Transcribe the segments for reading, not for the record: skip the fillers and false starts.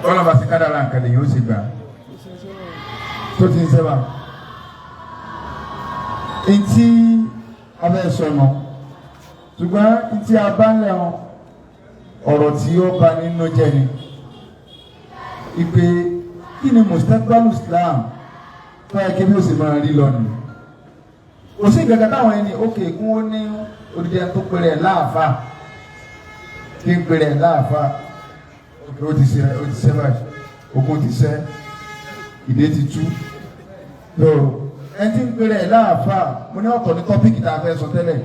Ọlọ́run bá ti kádàrá nǹkan lè yóò sì gbà tó ti ń sẹ́wà. Etí abẹ́ sọ̀nà ṣùgbọ́n etí abálẹ̀ ọ̀rọ̀ tí ó bá nínú jẹ́ ni. Ìpè kí ni Mustaqbalu Islam tó yẹ kí bí ó sì máa rí lọ́nà. Kò sí ìgbẹ́gẹ́ táwọn ẹni òkè kún ó ní odidi tó pèrè láàfà kí n pèrè láàfà ó ti ṣe báyìí ogun ti ṣẹ́ ìdè ti tú. Ẹni tí ń pèrè láàfà mo ní ọ̀tọ̀ ní tọ́pìkì tá a fẹ́ sọ tẹ́lẹ̀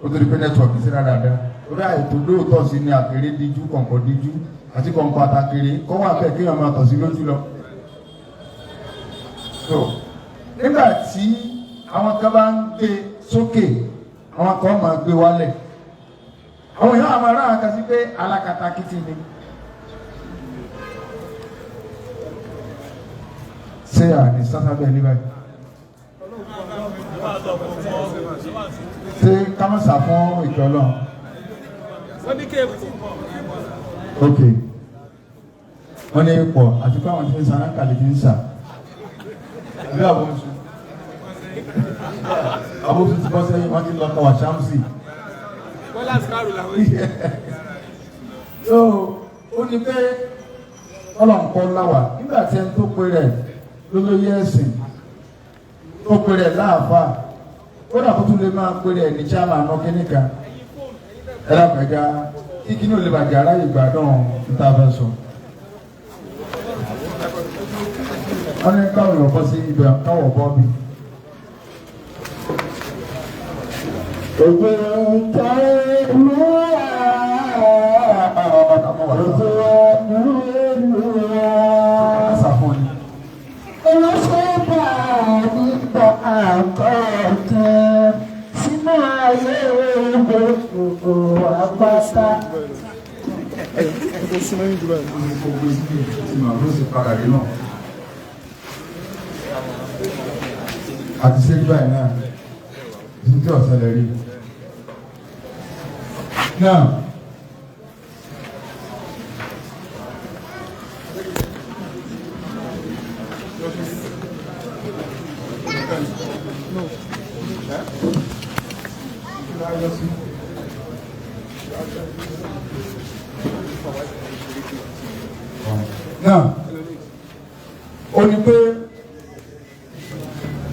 ó tó di pé nẹ́tíwọ̀kì sí dáadáa orí àìtó lóòótọ́ sí ni àkèré díjú kọ̀ǹkọ̀ díjú àti kọ̀ǹkọ̀ àtàkèré kọ́ wà bẹ́ẹ̀ kéèyàn máa tọ̀ sí lójú lọ. Nígbà tí àwọn kan bá ń gbé sókè àwọn kan máa gbé wálẹ̀ àwọn èèyàn àmọ́ ara kan sí pé alákatakítí ni. Ṣé àní sátábẹ́ ní báyìí? Ṣé kámọ́sà fún ìjọ Ọlọ́run? Ok. Wọ́n ní pọ̀ àti pé àwọn tí ń sanra kàlẹ́ ti ń sà. Ilé àbọ̀nsù. Àbọ̀nsù ti bọ́ sẹ́yìn wọ́n ti lọ kọ́ wà ṣáàmùsì. Ó ní pé ọlọ́nkọ́ láwà nígbà tí ẹni tó pe rẹ̀ lólóyè ẹ̀sìn tó pe rẹ̀ láàfà kódà tó tún lè máa pe rẹ̀ ní chairman ọ̀kẹ́ nìkan ẹ̀rọ àgbẹ̀gá kíkí ní olè bàjẹ́ aráyè ìgbàdàn níta fẹ́ sọ. Wọ́n ní káwọn èèyàn bọ́ sí ibẹ̀ káwọ̀ bọ́ bí. Àti ṣe báyìí náà ní tí ọ̀sẹ̀ lè rí. Náà ó ní pé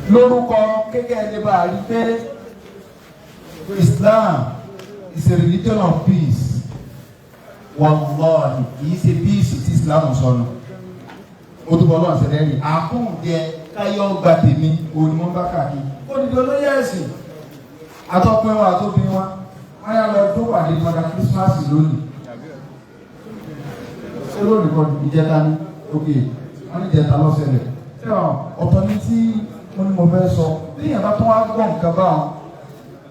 lórúkọ kékeré ní bá a rí pé Islam is a religion of peace. Wallahi kìí ṣe peace tí Islam sọnù. Ó túbọ̀ lọ́wọ́ àṣẹ lẹ́yìn àkúndẹ káyọ̀ gba tèmi onímọ̀ bá káàkiri. Ó ní olóyè ẹ̀sìn àtọ́pẹ́ wọn àtọ́bí wọn wọ́n yá lọ tó pàdé mọ́dà Christmas lónìí. Ṣé lónìí kan ìjẹta ní òkè wọ́n ní ìjẹta lọ́sẹ̀lẹ̀. Ṣé ọ̀tọ̀ ní tí wọ́n ní mo fẹ́ sọ bí ìyàbá tó wá gbọ́ nǹkan bá wọn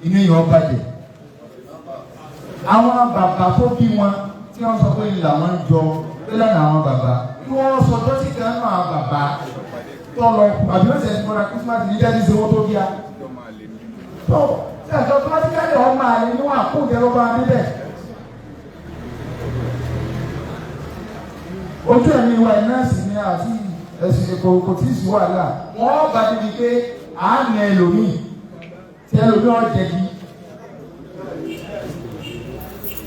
inú èèyàn bàjẹ́. Àwọn bàbá tó bí wọn tí wọ́n sọ pé ìlà wọn jọ pé lẹ́nu àwọn bàbá kí wọ́n sọ tó sì kan náà àwọn bàbá tó lọ àbí ó ṣẹ̀ṣẹ̀ mọ́ra Christmas ní jáde ṣe wọ́n tó bí a. tó ṣe àjọ tó wájú káyọ̀ wọn máa lè níwọ̀n àkóńjẹ ló bá níbẹ̀. ojú ẹ̀mí wa nọ́ọ̀sì ni àti ẹ̀sìn kò tí ì sí wàhálà wọ́n bá débi pé à ń nà ẹlòmíì tí ẹlòmíì ọ̀ jẹ̀bi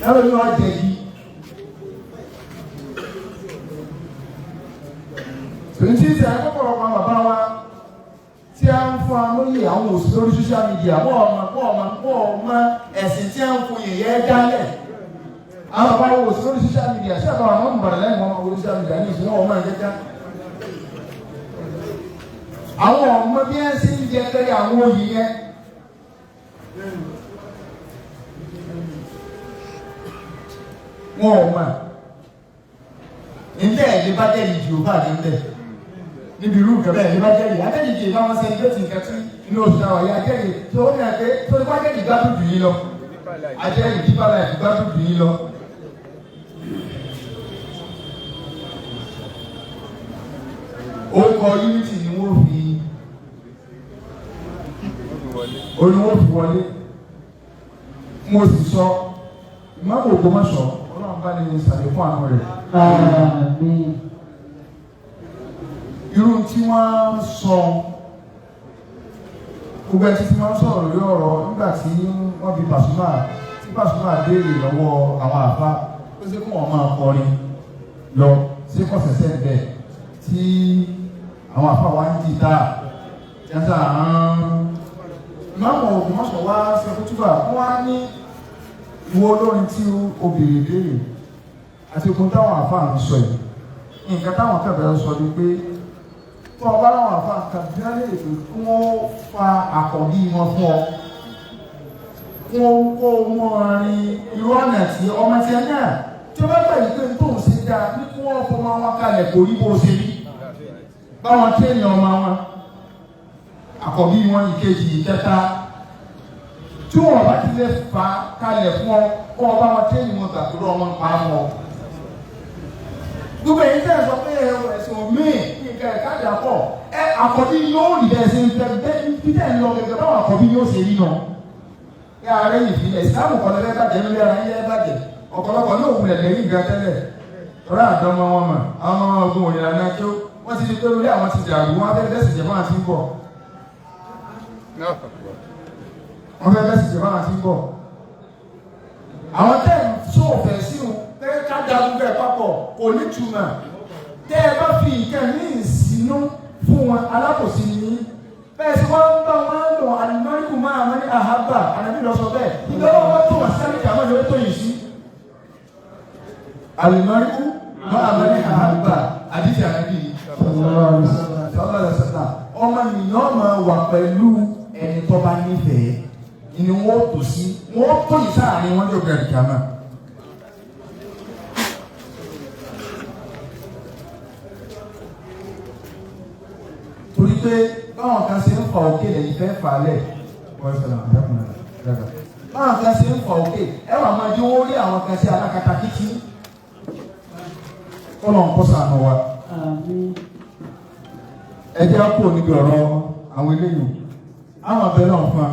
ẹlòmíì ọ̀ jẹ̀bi. Tòǹtì ìsìn àkọ́kọ̀rọ̀pọ̀ bàbá wa tí a ń fún amóyè àwọn òṣìṣẹ́ lórí social media wọ́n ọmọ ẹ̀sìn tí a ń fún yẹ̀yẹ́ dálẹ̀. Àwọn bàbá wo òṣìṣẹ́ lórí social media ṣé àbáwọn ọmọ bàrẹ̀ lẹ́yìn wọn orí social media ní ìṣúná ọmọ ẹ̀jẹ̀já. Àwọn ọmọ bí ẹ ṣe ń jẹ kẹ́rẹ́ àwọn oyè yẹn. Wọ́n ọmọ ǹjẹ́ ẹ̀ lè bá jẹ́ ìjì òbá nílẹ̀ níbi irú nǹkan bẹ́ẹ̀ lè bá jẹ́ ìjì àtẹ́jì bá wọn sẹ́ni lóṣù nǹkan tí inú oṣù náà wáyé àjẹ́jì tó ó ní àjẹ́ tó ní wájẹ́ ìgbádùn jù yín lọ àjẹ́jì dípà láì ìgbádùn jù yín lọ. Orúkọ unity ni wọ́n fi oníwó fi wọlé mo sì sọ ìmọ̀mù Ògbómọ̀ṣọ́ ọlọ́run bá ní ìsàlẹ̀kùn àánú rẹ̀. irú tí wọ́n sọ gbogbo ẹtí tí wọ́n sọ̀rọ̀ lórí ọ̀rọ̀ nígbà tí wọ́n bí Pasuma tí Pasuma béèrè lọ́wọ́ àwọn àfa ó ṣe kó wọn máa kọrin lọ sí kọ̀sẹ̀sẹ̀ bẹ́ẹ̀ tí àwọn àfa wa ń jìtá jẹ́sà ìmọ̀mù Ògbómọ̀ṣọ́ wá ṣe kútúbà wọ́n wá ní ìwọ olórin tí ó béèrè béèrè àti okun táwọn àfa ń sọ yìí nǹkan táwọn kẹfẹ́ sọ ni pé tó ọba láwọn àfa nǹkan bí wọ́n lè pè kí wọ́n fa àkọ́bí wọn fún ọ kí wọ́n kó wọn rin irú ọ̀nà tí ọmọ tiẹ̀ náà tí ó bá gbà yìí pé tó ń ṣe dáa ní kí wọ́n fọmọ wọn kalẹ̀ kò rí bó ṣe rí báwọn tẹ́ẹ̀nì ọmọ wọn àkọ́bí wọn ìkejì ìkẹta tí wọn bá ti lè fa kalẹ̀ fún ọ kó ọba wọn tẹ́ẹ̀nì wọn gbàgbọ́ ọmọ pa mọ́ gbogbo èyí tẹ́ ẹ sọ pé ẹ̀sùn míì nǹkan ẹ̀ka ìjà pọ̀ àkọ́bí yóò rí bẹ́ẹ̀ ṣe ń fẹ́ bí tẹ́ ń lọ gẹ́gẹ́ báwọn àkọ́bí yóò ṣe rí náà kí ààrẹ yìí fi ìsìlámù kọ́ lẹ́fẹ́ bàjẹ́ lórí ara yẹ́ bàjẹ́ ọ̀pọ̀lọpọ̀ ní òun lẹ̀ lẹ́yìn ìgbà tẹ́lẹ̀ ọ̀rẹ́ àdánmọ wọn mọ̀ àwọn ọmọ ogun òyìnbó náà kí wọ́n ti di pé lórí àwọn ti dàrú wọn fẹ́ bẹ́ẹ̀ sì jẹ́ fún àti ń bọ̀ wọ́n fẹ́ bẹ́ẹ̀ sì jẹ́ fún àti ń bọ̀ àwọn tẹ́ ẹ̀ sóòfẹ́ sínú tẹ́ ká jagun bẹ́ẹ̀ papọ̀ kò ní túmọ̀ tẹ́ ẹ bá fi nǹkan ní ìsínú fún wọn alákòóso ní bẹ́ẹ̀ sì wọ́n ń bá wọn lò àlùmọ́ríkù máa wọn ní àhábà ànábì lọ sọ bẹ́ẹ̀ ìgbà wọn tó wà sáré kí àwọn ìwé tó yìí sí àlùmọ́ríkù máa wọn ní àhábà àdìsí ànábì ọmọ nìyàn máa wà pẹ̀lú ẹni tó bá nífẹ̀ẹ́ ni wọ́n tó sí wọ́n tó yìí sáàrin wọn jọ bẹ̀rẹ̀ kìámà. torí pé báwọn kan ṣe ń fa òkè lẹ́yìn fẹ́ fà á lẹ̀ báwọn kan ṣe ń fa òkè ẹ wà máa di owó rí àwọn kan ṣe alákatakítí kọ́nà ń kọ́ sànù wa. ẹ jẹ́ kó níbi ọ̀rọ̀ àwọn eléyìí àwọn abẹ́ náà fún wa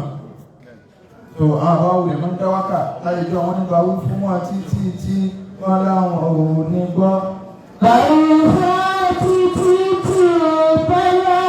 tó àwọn àbá wulẹ̀ máa ń dá wákà láyé jọ wọn nígbà wí fún wọn títí tí wọn láwọn ò ní gbọ́. báyìí fún títí tí ó bẹ́lẹ̀.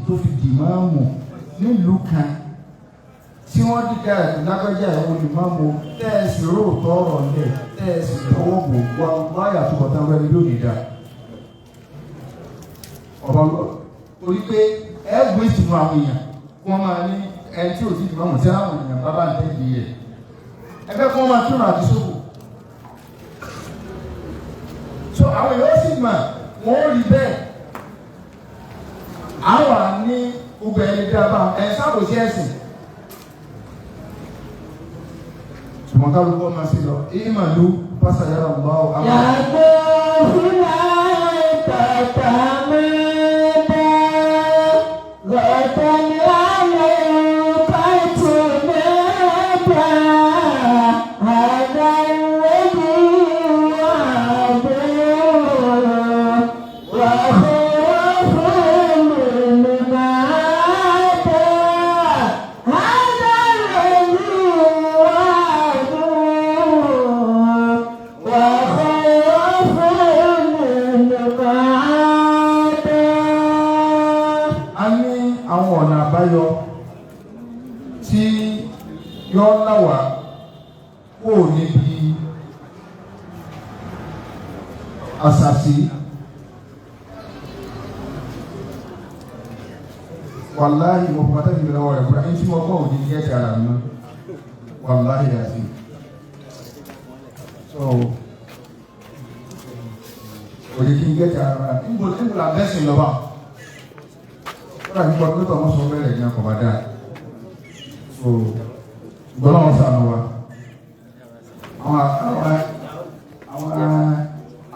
tó fi dì máa mú nílùú kan tí wọ́n dìgbà lágbájá ìwọ̀n ni máa mú tẹ́ẹ̀sì róòtọ́ ọ̀rọ̀ lẹ̀ tẹ́ẹ̀sì tọwọ́ bò wáyà tó bọ̀tá wẹ́ni lónìí dá. ọ̀rọ̀ orí pé ẹgbẹ́ ìtumọ̀ àwọn èèyàn wọ́n máa ní ẹni tí ò sí ìtumọ̀ àwọn tí àwọn èèyàn bá bá ń tẹ́lẹ̀ yẹ ẹgbẹ́ kí wọ́n máa túnra àti sókò. so àwọn èèyàn sì mà wọ́n rí bẹ́ẹ̀ àwọn ní gbogbo ẹni dábàá ẹ̀ sábòsí ẹ̀sìn. ṣùgbọ́n kálukọ́ máa ṣe lọ ìmàlú pásáyàrá ọ̀gbá ọ̀. yàgò fúlà tàtà mẹ́ta lọ́tọ̀ ní alẹ́ pàtó mẹ́ta àgbà ìwébi wà bẹ́ẹ̀ wà fún mi máa tẹ̀ àgbà ìwébi wà àwọn ọ̀nà àbáyọ tí yọ́ láwà kò níbi àṣàṣì wàláhì mo fún atẹ́jú lọ́wọ́ rẹ̀ fúra ní tí mo kọ́ òdì ní ẹ̀ṣẹ̀ ara mi wàláhì àti so òdì kí n gẹ́ẹ̀ṣẹ̀ ara mi níbo la bẹ́sìn lọ́wọ́ fúra nípa pé tọ́ wọ́n sọ bẹ́ẹ̀ ní ọkọ̀ bá dáa so gbọ́dọ̀ wọn sànù wa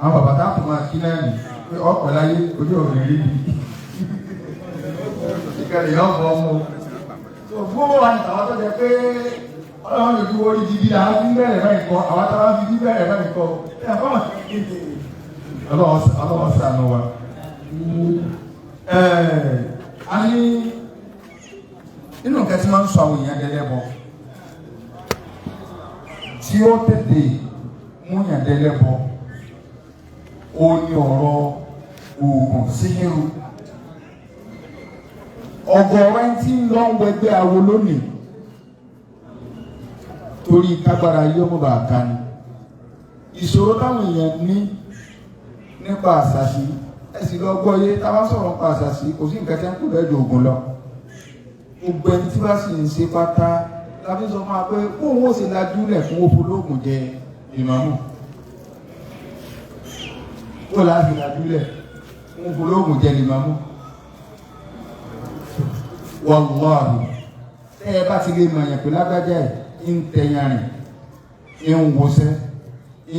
àwọn bàbá tá a kò máa kí náà nì pé ọ̀pọ̀ láyé ojú òní rí bi ìkẹlẹ̀ yọ̀ bọ̀ ọmọ so gbogbo wa ní àwọn tó jẹ pé ọlọ́run lè ju orí gidi àwọn tí ń bẹ̀rẹ̀ báyìí kọ́ àwọn tí wọ́n fi bí bẹ̀rẹ̀ báyìí kọ́ ọlọ́run ṣàánú wa. A ní nínú nǹkan tí máa ń sọ àwọn èèyàn dẹ́lẹ́bọ tí ó tètè mú yàn dẹ́lẹ́bọ ó ní ọ̀rọ̀ oògùn síhìrù. Ọ̀gọ̀rọ̀ ẹni tí ń lọ ń wẹgbẹ́ awo lónìí torí kágbára yọmọ bá ká ni ìṣòro táwọn èèyàn ní nípa àṣàṣì ẹ̀sìn lọ gbọ́ yé táwọn sọ̀rọ̀ nípa àṣàṣì kò sí nǹkan tí wọ́n kò bẹ́ẹ̀ ju oògùn lọ gbogbo ẹni tí bá sì ń ṣe pátá láti sọ fún wa pé kóun ó sì lajú lẹ̀ fún òfin olóògùn jẹ ìmọ̀mù kó láti lajú lẹ̀ fún òfin olóògùn jẹ ìmọ̀mù. Wàláhì tẹ́ ẹ bá ti lè mọ̀ yẹn pé lágbájá ẹ̀ ń tẹ̀yàn rìn ń wọṣẹ́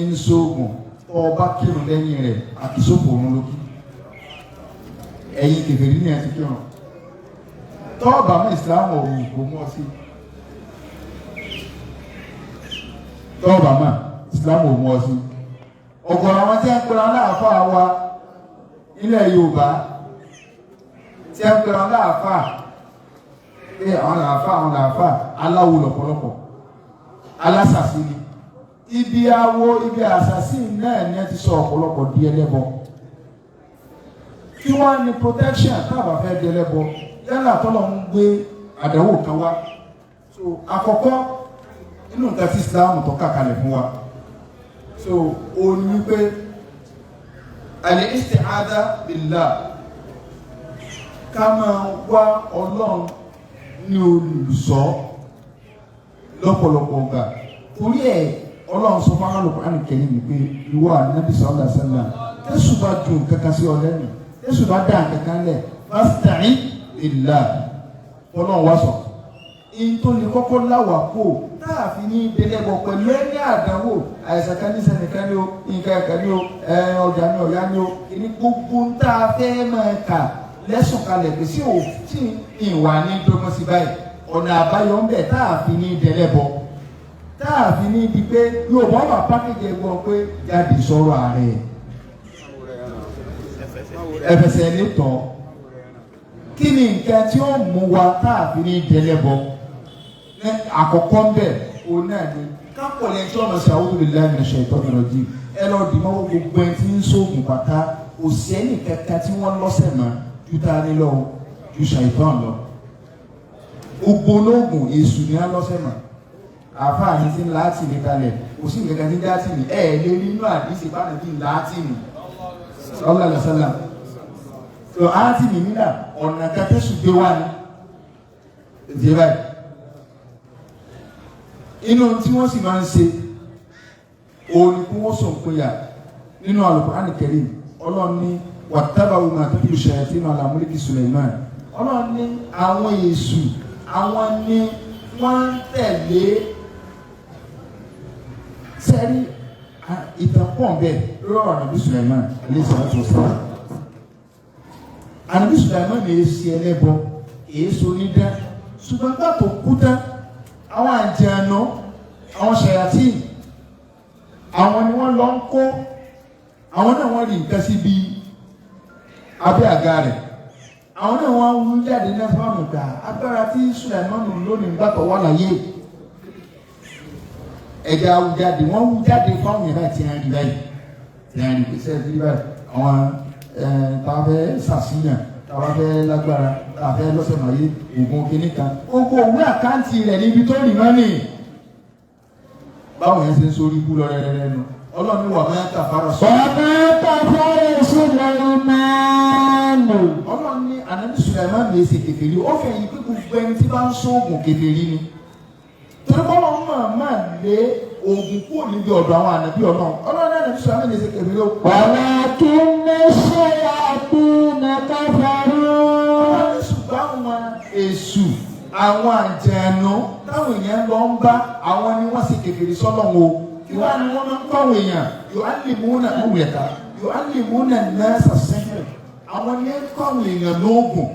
ń ṣoògùn ọba kírun lẹ́yìn rẹ̀ àkìsófò òun lókì ẹ̀yin kèfèrí ní ẹ̀ ti kírun tọ́ọ̀bà mọ́ ìsìlámù òun kò mọ́ sí tọ́ọ̀bà mọ́ ìsìlámù òun mọ́ sí ọ̀gọ̀rọ̀ àwọn tí wọ́n pera láàfáà wa nílẹ̀ Yorùbá tí wọ́n pera láàfáà pé àwọn làáfà aláwo lọ́pọ̀lọpọ̀ alásàsí ni ibi awo ibi àsàsí náà ni ẹ ti sọ ọ̀pọ̀lọpọ̀ di ẹlẹ́bọ kí wọ́n ní protection táàbà fẹ́ di ẹlẹ́bọ yálà tọ́lọ̀ ń gbé àdánwò kan wá so àkọ́kọ́ nínú nǹkan tí Islam tó kàkalẹ̀ fún wa so ó ní pé al-isti'adha billah ká máa wá Ọlọ́run ní olùsọ lọ́pọ̀lọpọ̀ ọgbà torí ẹ̀ Ọlọ́run sọ fún alùpùpù ànìkẹ́yìn mi pé ìwọ Ànábì sallallahu alaihi wasallam tẹ́sù bá dùn kankan sí ọlẹ́nu tẹ́sù bá dà kankan lẹ̀ fasta'in billah Ọlọ́run wá sọ in tó lè kọ́kọ́ láwà kó táàfin ní ìdẹ́lẹ́bọ̀ pẹ̀lú ẹni àdánwò àìsàn kan ní sẹ́nìkan ní o nǹkan ẹ̀ka ní o ọjà ní ọ̀yá ní o ìní gbogbo ń tá a fẹ́ máa kà lẹ́sùn kalẹ̀ pé sí òfin ìwà ní dọ́gbọ́n sí báyìí ọ̀nà àbáyọ ń bẹ̀ táàfin ní ìdẹ́lẹ́bọ̀ táàfin ní ibi pé yóò bọ́ wà pákéjì ẹ̀gbọ́n pé jáde sọ̀rọ̀ ààrẹ ẹ̀fẹ̀sẹ̀ ní tọ́ kí ni nǹkan tí ó mú wa táàfin ní ìdẹ́lẹ́bọ̀ àkọ́kọ́ ń bẹ̀ òun náà ni kápọ̀ lẹ́yìn tí wọ́n mọ̀ sí a'udhu billahi minash shaitonir rajim ẹ lọ dì mọ́ gbogbo ẹni tí ń sóògùn pátá kò sí ẹnì kankan tí wọ́n lọ́sẹ̀ mọ́ ju tani lọ ju ṣàìtàn lọ gbogbo olóògùn èṣù ni wọ́n lọ́sẹ̀ mọ́ àfáàní tí ń láti ní kalẹ̀ kò sí nǹkan tí ń dá tì ní ẹ̀ lé nínú àdìsí bá nàbí láti ní sallallahu alaihi wasallam tó àti ní nílà ọ̀nà kẹtẹ́sù gbé wá ní ìdí báyìí inú tí wọ́n sì máa ń ṣe òun ni kí wọ́n sọ péyà nínú Al-Qur'an Al-Karim Ọlọ́run ní wattaba'u ma tatlu shayatinu ala mulki Sulaiman Ọlọ́run ní àwọn èṣù àwọn ní wọ́n ń tẹ̀lé sẹ́rí ìtàkùn bẹ́ẹ̀ lọ́rọ̀ Ànábì Sulaiman alayhi salatu wassalam Ànábì Sulaiman ní èsì ẹlẹ́bọ èso onídá ṣùgbọ́n gbà tó kú tán àwọn àjànà àwọn ṣàyàtì àwọn ni wọ́n lọ ń kó àwọn náà wọ́n rí nǹkan sí bí abẹ́ àga rẹ̀ àwọn náà wọ́n wú jáde ní ẹ̀fọ́ àmùgbà agbára tí Sùlẹ̀mánù lónìí gbàtọ̀ wà láyé ẹ̀jẹ̀ awú jáde wọ́n wú jáde fáwọn yẹn láti ẹ̀yàn rí báyìí ẹ̀yàn rí pèsè rí báyìí àwọn táwọn fẹ́ ṣàṣìyàn táwọn fẹ́ lágbára táwọn fẹ́ lọ́sẹ̀ máyé oògùn kìíní kan gbogbo òwe àkáǹtì rẹ̀ níbi tó rìn mọ́nì báwọn yẹn ṣe ń sórí ikú lọ rẹ́rẹ́rẹ́ nu Ọlọ́run ní wà máa kàfàrà sọ. Ọlọ́run ní Ànábì Sùlẹ̀mánù lè ṣe kèfèrí ó fẹ̀yìn pé gbogbo ẹni tí bá ń ṣoògùn kèfèrí ni torí bọ́lá máa lé oògùn kúrò níbi ọ̀dọ̀ àwọn ànábì ọlọ́run Ànábì Sùlẹ̀mánù lè ṣe kèfèrí ó. walakinna shayatina kafaru. ọlọ́run ṣùgbọ́n àwọn èṣù àwọn àjẹ̀nú táwọn èèyàn lọ ń bá àwọn ni wọ́n ṣe kèfèrí sọ́lọ́run o ìwà ni wọ́n máa ń kọ́ àwọn èèyàn yu'allimuna an-nasa as-sihr àwọn ní kọ́ àwọn èèyàn lóògùn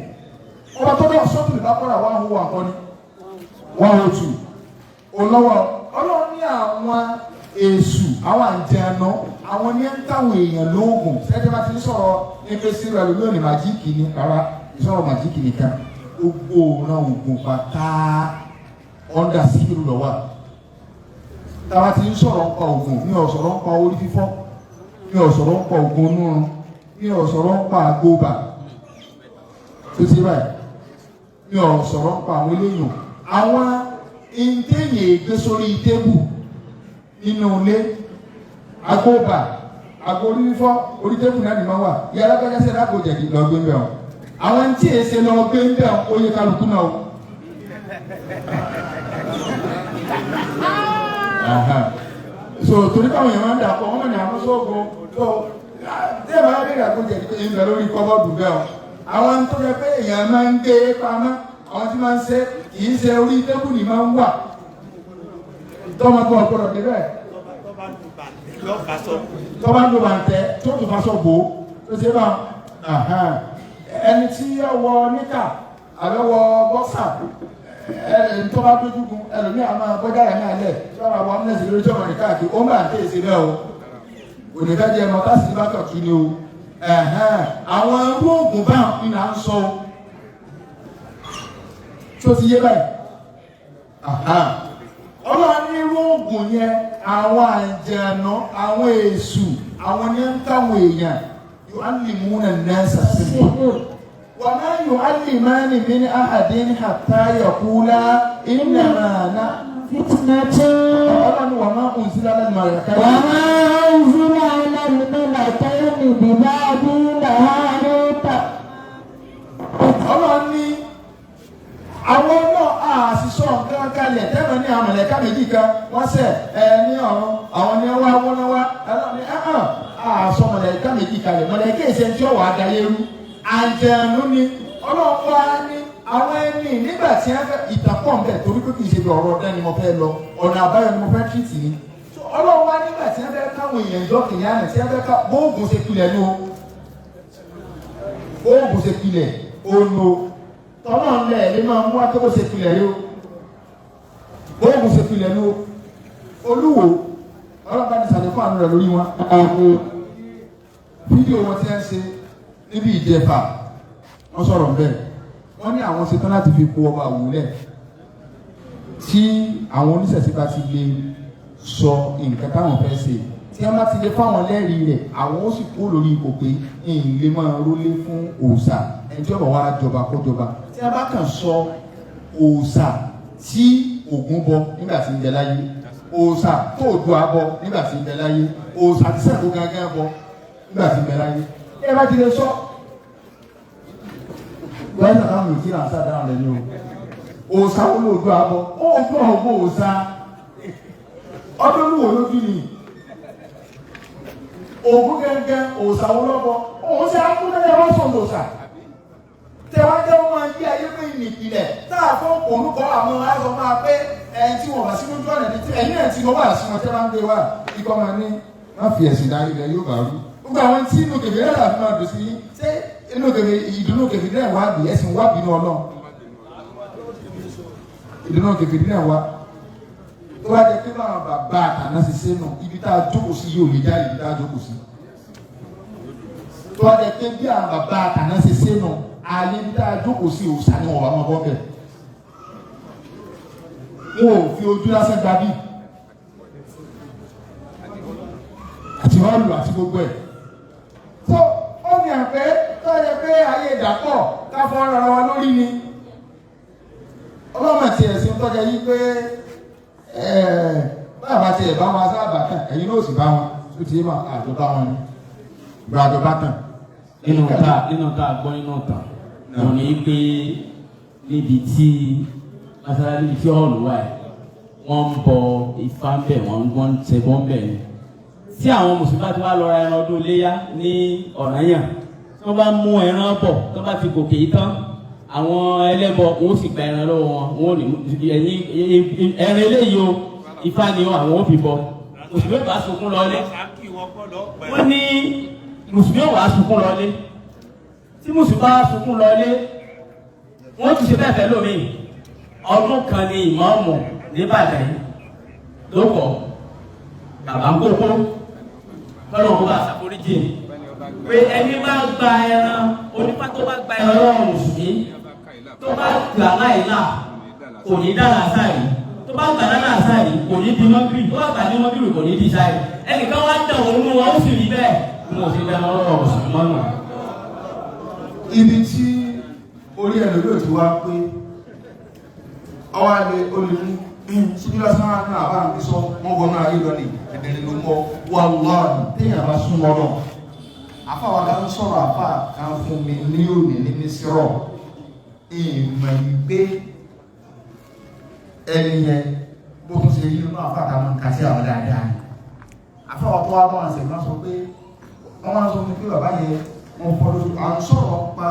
ọba tó bá sọ́tún ìbákọ́ra wà hùwà àkọ́ni wọ́n hù tù olówó ọlọ́run ní àwọn èṣù àwọn àjẹ̀nú àwọn ní káwọn èèyàn lóògùn sẹ́jọ́ bá ti ń sọ̀rọ̀ ní pé sí rẹ̀ lónìí màjíìkì ni rárá ìsọ̀rọ̀ màjíìkì nìkan gbogbo ọ̀nà ògùn pátá ọ̀ndà síkìrù lọ́wọ́ táwa ti ń sọ̀rọ̀ nípa ògùn ní ọ̀sọ̀rọ̀ nípa orí fífọ́ ní ọ̀sọ̀rọ̀ nípa ògùn onúrun ní ọ̀sọ̀rọ̀ nípa àgbóbà tó ti báyìí ní ọ̀sọ̀rọ̀ nípa àwọn eléyìn àwọn ìntẹ́yìn ègbé sórí tébù nínú ilé àgbóbà àgbo orí fífọ́ orí tébù náà ni máa wà yàrá gbẹ́jẹ́ sí ẹ̀dá kò jẹ̀dí lọ gbé ń bẹ̀ wọn àwọn tí èsè lọ gbé ń bẹ̀ wọn ó yẹ kálukú náà o. So torí káwọn èèyàn máa ń dàpọ̀ wọ́n ní àwọn sóògùn tó tí ẹ máa ń rí ìdàgbò jẹ̀dí pé ìbẹ̀ lórí kọ́bọ́ọ̀dù bẹ́ẹ̀ o àwọn tó yẹ pé èèyàn máa ń gbé pamọ́ àwọn tí máa ń ṣe kì í ṣe orí tébù ni máa ń wà tọ́mọ̀tọ́ ọ̀gbọ́dọ̀ débẹ̀ tọ́ba ń lo bàǹtẹ́ tó tún fa sọ bò ó tó ṣe bá ẹni tí ó wọ níkà àbẹ wọ bọ́ksà ẹni tó bá dójúgun ẹlòmíì àmọ́ bọ́jà rẹ̀ náà lẹ̀ tí wọ́n máa wọ ọ́nẹ́sì lórí tí wọ́n rìn káàkiri ó máa ń tẹ̀ ṣe bẹ́ẹ̀ o ònìkàjẹ́ ẹ̀mọ́ táṣì bá kàn kí ni o àwọn oògùn bá ń nà ń sọ tó ti yé báyìí ọlọ́run ní irú oògùn yẹn àwọn àjẹ̀nà àwọn èṣù àwọn ní ń káwọn èèyàn yu'allimuna an-nasa as-sihr wa ma yu'allimani min ahadin hatta yaqula innama nahnu fitnatun. ọlọ́run wà máa ń sílẹ̀ alẹ́ màlẹ́kẹ́. wa ma unzila ala al-malakayni bi Babila Haruta. ọlọ́run ní àwọn náà àṣìṣọ́ nǹkan kalẹ̀ tẹ́lẹ̀ ní àwọn mọ̀lẹ́ká méjì kan wọ́n sẹ̀ ní ọ̀run àwọn ní wá wọ́n náà wá ẹlọ́ni àṣọ mọ̀lẹ́ká méjì kalẹ̀ mọ̀lẹ́ká ìṣe tí ó wà á dayé rú àjẹ̀nú ni ọlọ́run wá ní àwọn ẹni nígbà tí wọ́n fẹ́ ìtàpọ̀ nbẹ̀ torí pé kì í ṣe bí ọ̀rọ̀ ọ̀dẹ́ ni mo fẹ́ lọ ọ̀nà àbáyọ ni mo fẹ́ tìrìtì ni ọlọ́run wá nígbà tí wọ́n fẹ́ káwọn èèyàn ìjọ kìnìún tí wọ́n fẹ́ ká bóògùn ṣe pilẹ̀ ní o bóògùn ṣe pilẹ̀ òno tọ́lá ń lẹ̀ lè máa mú akẹ́kọ̀ọ́ ṣe pilẹ̀ rí o bóògùn ṣe pilẹ̀ ní o olúwo ọlọ́pàá ní sàlékún àánú rẹ̀ lórí wọn àwọn fídíò wọn tí wọ́n ṣe níbi ìjẹfà wọ́n sọ̀rọ̀ ń bẹ̀ wọ́n ní àwọn ṣetán láti fi kó ọba àwùlẹ̀ tí àwọn oníṣẹ̀ṣe bá ti lè sọ nǹkan táwọn fẹ́ ṣe tí wọ́n bá ti lè fáwọn lẹ́rìí rẹ̀ àwọn ó sì kó lórí ipò pé ìlé máa rólé fún òòṣà ẹjọ́ bọ̀ wá jọba kó jọba tí a bá kàn sọ òòṣà tí Ògún bọ nígbà tí ń bẹ láyé òòṣà tó Oòduà bọ nígbà tí ń bẹ láyé òòṣà tí Ṣàngó gángan bọ nígbà tí ń bẹ láyé ẹ bá ti lè sọ wọ́n ṣàkà mí kí náà ṣàdáhùn rẹ̀ ni o òòṣà wo ló Oòduà bọ Oòduà ọgbọ́n òòṣà ọdún lúwo lójú ni Ògún gángan òòṣà wo lọ́bọ òun ṣe akúndẹ́lẹ́ wọ́n sọ̀rọ̀ òòṣà tẹ̀wá jẹ́ wọ́n máa yí ayé pé ìnìpìlẹ̀ táà fún olùkọ́ àwọn aṣọ máa pé ẹni tí wọ́n bá sí lójú ọ̀nà tí ẹ̀yìn ẹ̀ tí wọ́n wà sí wọn tẹ́ máa ń gbé wá ikọ́ máa ní má fi ẹ̀sìn darí rẹ̀ yóò bá rú. gbogbo àwọn tí inú kèfé rẹ̀ láti máa dùn sí ṣé inú kèfé ìdùnnú kèfé rẹ̀ wá bì ẹ̀sìn wá bínú Ọlọ́run ìdùnnú kèfé rẹ̀ wá. tó bá jẹ́ pé báwọn bàbá àtàná ṣe ṣe nù ibi tá a jókòó sí yóò lè já ibi tá a jókòó sí. tó bá jẹ́ pé bí àwọn bàbá àtàná ṣe ṣe nù alẹ́ bí tá a jókòó sí òòṣà ni wọ́n wà máa bọ́ bẹ̀. wọn ò fi ojú lásán gba bí àti wọ́n lù àti gbogbo ẹ̀. tó ó ní àpẹ́ tó yẹ pé ayé ìdàpọ̀ ká fọ́ ara wa lórí ni ọlọ́mọ ti ẹ̀sìn tọ́jà yí pé báwa ti ẹ̀ bá wọn sábà tán ẹ̀yin náà sì bá wọn tó ti yé mà àjọba wọn ni ìgbà àjọba tán. inú ta gbọ́ inú ta. wọ́n ní pé níbi tí masala níbi tí ọ̀ọ́lù wà wọ́n ń bọ ifá ń bẹ̀ wọ́n ń ṣe bọ́ ń bẹ̀ ni tí àwọn mùsùlùmí bá ti wá lọ ra ẹran ọdún iléyá ní Ọ̀rànyàn tí wọ́n bá mú ẹran bọ̀ tí wọ́n bá ti gòkè yìí tán àwọn ẹlẹ́bọ wọn ó sì gba ẹran lọ́wọ́ wọn ò ní ẹran eléyìí o ifá ni àwọn ò fi bọ mùsùlùmí ò bá sunkún lọlé wọ́n ní mùsùlùmí ò wá sunkún lọlé tí mùsùlùmí bá sunkún lọlé wọ́n ti ṣe bẹ́ẹ̀ fẹ́ lómi ọdún kan ní ìmáàmù nìbàdàn ló pọ̀ bàbá ń kókó lọ́dọ̀ kó bá ṣàforíjì pé ẹni bá gba ẹran onífá tó bá gba ẹran lọ́rùn mùsùlùmí tó bá gbà láìlà kò ní dára sáì tó bá gbà dára sáì kò ní di mọ́bìrì tó bá gbà ní mọ́bìrì kò ní di sáì ẹnìkan wá dàn òun mú wọn ó sì rí bẹ́ẹ̀ bí mo ṣe dáná lọ́rọ̀ mùsùlùmí mọ́nà. ibi tí orí ẹ̀ lórí òtí wá pé ọwọ́ àlè olùmú síbílá sáà náà bá ń sọ wọ́n gbọ́nà ayé lọ ní ẹ̀dẹ̀rẹ̀ ló mọ́ wà lọ́ọ̀nì téèyàn bá súnmọ́ lọ àfáwà ká ń sọ̀rọ̀ àfá kan fún mi ní òní ní mísírọ̀ ìmọ̀ ìgbé ẹni yẹn bó tún ṣe yí inú àfá kan mọ́ kàtí àwọn dáadáa àfáwà tó wá bọ́n àṣẹ máa sọ pé wọ́n máa sọ fún pé bàbá yẹn wọ́n fọ́ lójú à ń sọ̀rọ̀ pa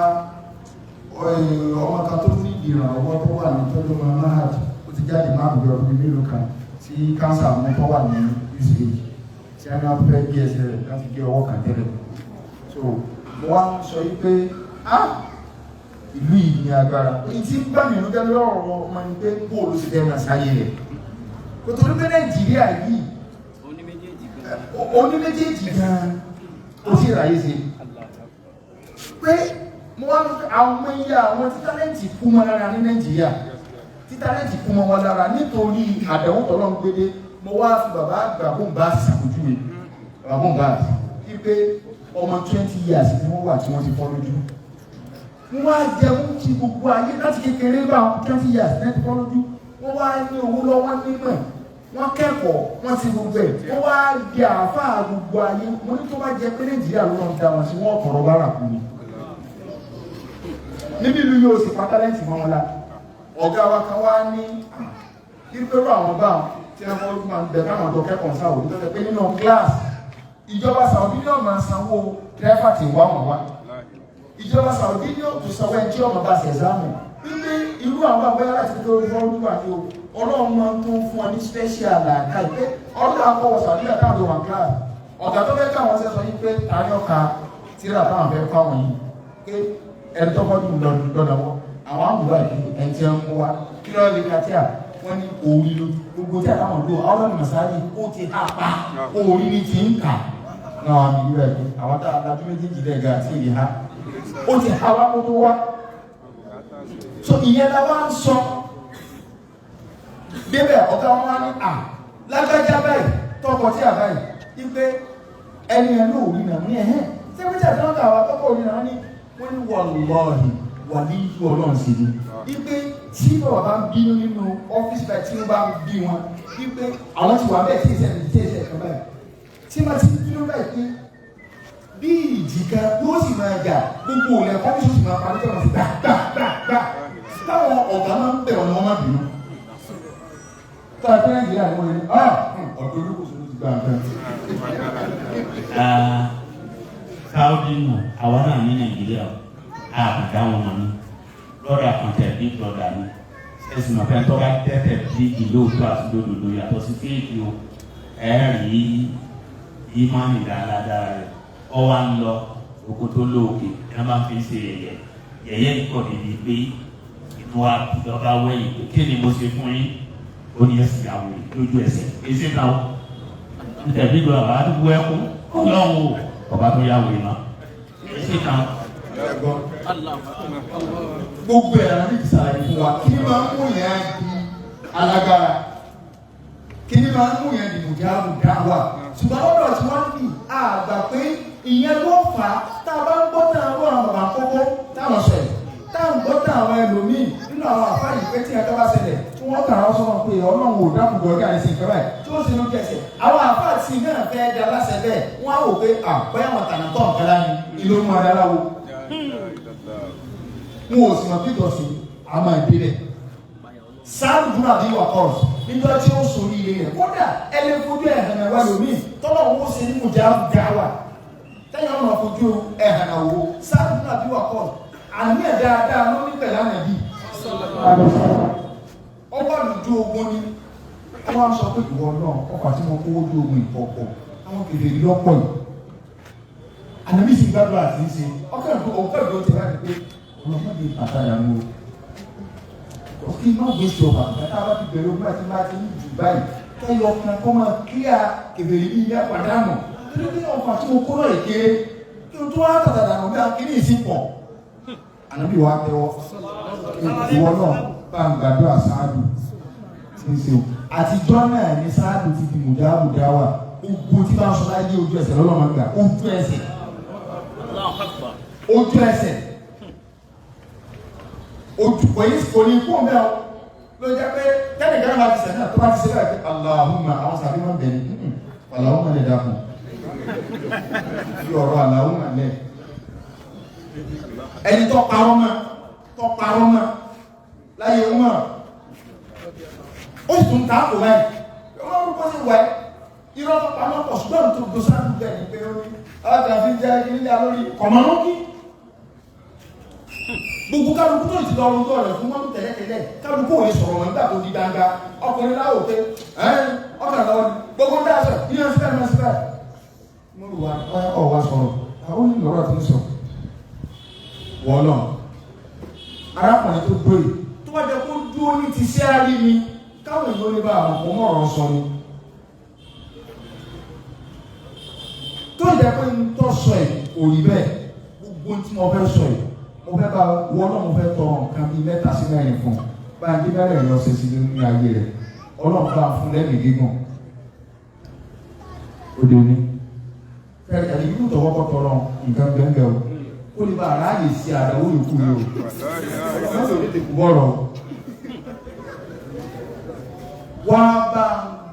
ọmọ kan tó ní ìrànlọ́wọ́ tó wà ní tọ́jú ọmọ mahad ó ti jáde máa bùrọ̀ ọdún mélòó kan tí kánsà mú tó wà ní uch tí a máa fẹ́ bí ẹsẹ̀ rẹ̀ láti gé ọwọ́ kan tẹ́lẹ̀ so mo wá ń sọ yí pé ìlú yìí ní agbára èyí tí ń bá mi ló jẹ́ lọ́rọ̀ ọmọ ní pé bóòlù ti dẹ́rùn àṣàyè rẹ̀ kò tó ní pé Nàìjíríà yìí oní méjèèjì gan ó sì ráyè sí pé mo wá ní àwọn ẹ̀yà àwọn tí tálẹ́ǹtì kú mọ́ lára ní Nàìjíríà tí tálẹ́ǹtì kú mọ́ wọn lára nítorí àdẹ̀wò tọ́lọ́ ń gbédé mo wá fi bàbá àgbà bóńbá ṣàpèjúwe bàbá bóńbá wípé ọmọ 20 years ni wọ́n wà tí wọ́n ti fọ́ lójú wọ́n wá jẹun ti gbogbo ayé láti kékeré bá 20 years náà ti fọ́ lójú wọ́n wá ní owó lọ́wọ́ nímọ̀ wọ́n kẹ́kọ̀ọ́ wọ́n ti gbogbo ẹ̀ wọ́n wá di àáfàá gbogbo ayé mo ní tó bá jẹ pé Nàìjíríà ló ń da wọn sí wọ́n kọ̀rọ̀ bára kú ni níbi ìlú yóò sì pa tálẹ́ǹtì mọ́ wọn la ọ̀gá wa kan wá ní ìpérò àwọn bá tí wọ́n máa ń bẹ̀ káwọn ọ̀dọ́ kẹ́kọ̀ọ́ sáwò nítorí pé nínú kíláàsì ìjọba Saudi ní ọmọ sanwó dẹ́fà tí wà wọ́n wá ìjọba Saudi ní òkú sanwó ẹni tí ọmọ bá ṣe ẹ̀zámù wípé irú àwọn abẹ́rẹ́ láti tó fọ́ọ́rú wà ní o Ọlọ́run máa ń tún fún ọ ní special àká ìpé ọdún àkọwọ̀ Saudi àtàwọn wà kíláàsì ọ̀gá tó fẹ́ káwọn ṣe sọ yí pé tàbí ọkà tíra táwọn fẹ́ kọ́ àwọn yìí pé ẹni tó fọ́dún lọ́dọ̀wọ́ àwọn àmúgbà yìí ẹni tí wọ́n mú wa kí lọ́ọ́ lè kàtíà wọ́n ní orí ló gbogbo tí àtàwọn lò àwọn ọ̀nà mọ̀sáàlì ó ti àpá orí ní ti ń kà náà ní ìlú ẹ̀kọ́ àwọn tá a dájú méjèèjì lẹ́gà àti ìyè ha ó ti ha wá kó tó wá so ìyẹn la wá ń sọ débẹ̀ ọ̀gá wọn wá ní lágbájá báyìí tọkọ tí a báyìí wípé ẹni ẹ̀ ló rí náà ní ẹ̀hẹ́ sẹ́wọ́n tí wọ́n kà wá tọ́kọ̀ rí náà ní wọ́n ní wọ́ọ̀lọ́ọ̀hì wà ní ìlú Ọlọ́run sí ni wípé tí bàbá bá ń bínú nínú ọ́fíìsì báyìí tí wọ́n bá ń bí wọn wípé àwọn ti wà bẹ́ẹ̀ tí ìṣẹ̀lẹ̀ ẹ̀kan báyìí tí wọ́n ti bínú báyìí pé bí ìjìká yóò sì máa jà gbogbo òlẹ̀ kọ́míṣọ́ sì máa parí tẹ̀wọ̀n sí gbàgbàgbà táwọn ọ̀gá máa ń bẹ̀ ọ̀nà wọn má bínú. táwọn ẹgbẹ́ Nàìjíríà ni wọ́n ní ọ̀dọ́ olókòso ló ti gbà nǹkan. Saudi nù àwa náà ní Nàìjíríà àbùdá wọn mọ̀ ní lọ́dà kọ̀ǹtẹ̀ bí lọ́dà ní ẹ̀sìn ọ̀fẹ́ tó bá tẹ́tẹ̀ bí ìlóòótọ́ àti lódodo yàtọ̀ sí fíìkì o ẹ̀rí ìmánì dáadáa rẹ̀ ọ wá ń lọ oko tó lóòkè ẹ máa fi ṣe yẹ̀yẹ́ ìkọ̀ nìyí pé inú wa lọ́ba wẹ̀yìn pé kí ni mo ṣe fún yín ó ní ẹ̀sìn àwọn lójú ẹsẹ̀ èsì náà tẹ̀bí lọ àbá àdúgbò ẹ̀kú ọlọ́run o ọba tó yà wòye náà èsì náà. gbogbo ẹ̀rọ ní ìsàlẹ̀ fún wa kí ni máa ń mú yẹn di alágbára kí ni máa ń mú yẹn di mùjáàmù dáwà ṣùgbọ́n ọ̀dọ̀ tí wọ́n ní àgbà pé ìyẹn ló fà á tá a bá ń gbọ́ tán àwọn àwọn àkókò táwọn sọ̀rọ̀ táwọn gbọ́ tán àwọn ẹlòmíì nínú àwọn àfáà yìí pé tí ẹ̀ka bá ṣẹlẹ̀ tí wọ́n kà á sọ́nà pé Ọlọ́run ò dákùnkọ̀ ọ̀gá ẹ̀ sì ń kẹ́bà ẹ̀ tí ó sì ń kẹsẹ̀ àwọn àfáà tí náà fẹ́ da láṣẹ bẹ́ẹ̀ wọ́n á wò pé bóyá wọn tànà tọ̀ ọ̀kẹ́lá ni ìlú mú adáláwo wọn ò sì mọ̀ pípọ̀ sí a máa délẹ̀ sáàlù dúró àbí wà kọ́ọ̀sì nígbà tí ó sọ ilé rẹ̀ kódà ẹlẹ́fojú ẹ̀hànà wà lómi tọ́lọ̀ owó ṣe ní mùjá dáwà tẹ́yìn ọmọ fojú ẹ̀hànà wo sáàlù dúró àbí wà kọ́ọ̀sì àní ẹ̀ dáadáa ló ní pẹ̀lú ànàbí ọwọ́ lójú ogun ni wọ́n sọ pé ìwọ náà ọkọ̀ àti wọn kówó ojú ogun ìpọ̀pọ̀ àwọn kèfèrí lọ́pọ̀ yìí ànàbí sì gbàdúrà àti ṣe ọkọ̀ ìlú ti rà ní pé ọlọ́mọdé àtàyà mú o kí n má gbé sí ọba àgbàtà bá ti bẹ̀rẹ̀ ogun àti máa ti ń jù báyìí kẹ́yọ kan kọ́ máa kíá kèfèrí yìí ní àpàdánù kí ní ọkọ̀ àti wọn kó náà kéré kí n tó wá tàtàdànù bí akíní ìsìnpọ̀ ànàbí wa tẹ́wọ́ ìwọ náà bá ń gbàdúrà sáádù tí ń ṣe o àtijọ́ náà ní sáádù ti di mùdáàbùdá wà ogun tí bá ń sọ láyé ojú ẹsẹ̀ lọ́lọ́mọ gbà ojú ẹsẹ̀ ojú kò ní kú ọ̀mẹ́ ọ ló jẹ́ pé tẹ́nìkan bá ti sẹ̀ náà tó bá ti ṣe báyìí pé Allahumma àwọn sàbí wọn bẹ̀rẹ̀ Allahumma lè dákun bí ọ̀rọ̀ Allahumma lẹ̀ ẹni tó parọ́ mọ́ láyé wọn ó sì tún káàkó báyìí wọ́n rúkọ́ sí wáyé irọ́ tó pamọ́ pọ̀ ṣùgbọ́n tó gbóṣá ń bẹ̀ ní pé ó ní ọjà fi jẹ́ ilé lórí kọ̀mọ́nókì gbogbo kálukú tó ti lọ ọrùn tó rẹ̀ fún mọ́tò tẹ́lẹ̀tẹ́lẹ̀ kálukú òye sọ̀rọ̀ wọn nígbà tó di gbangba ọkùnrin láwò pé ọkùnrin lọ́wọ́ ni gbogbo ń dáṣọ ní ọ̀sẹ̀ ní ọ̀sẹ̀ mo rò wá ọ̀wá sọ̀rọ̀ àwọn onílọ̀rọ̀ tó ń sọ wọ́n náà arákùnrin tó dóyè tó bá jẹ́ kó dúró ní ti ṣẹ́ àrí ni káwọn ìlú ní bá àwọn ọmọ ọ̀rọ̀ sọ ni tó ìjẹ́ pé ń tọ́ sọ ẹ̀ kò rí bẹ́ẹ̀ gbogbo tí mo fẹ́ sọ ẹ̀ mo fẹ́ bá wọ́n náà mo fẹ́ tọrọ nǹkan bíi 3 sí 4 fún bá a dé bẹ́rẹ̀ lọ ṣe sí ní ayé rẹ̀ ọlọ́run bá fún lẹ́mìí gígùn òde òní fẹ́rẹ̀ ẹ̀rí yóò tọwọ́ kọ́ tọrọ nǹkan gbẹ́ngẹ́ o ó lè bá aráàlè sí àdáwó yòókù yìí o mọ́tò lè tẹ̀kù bọ́ọ̀rọ̀ wá bá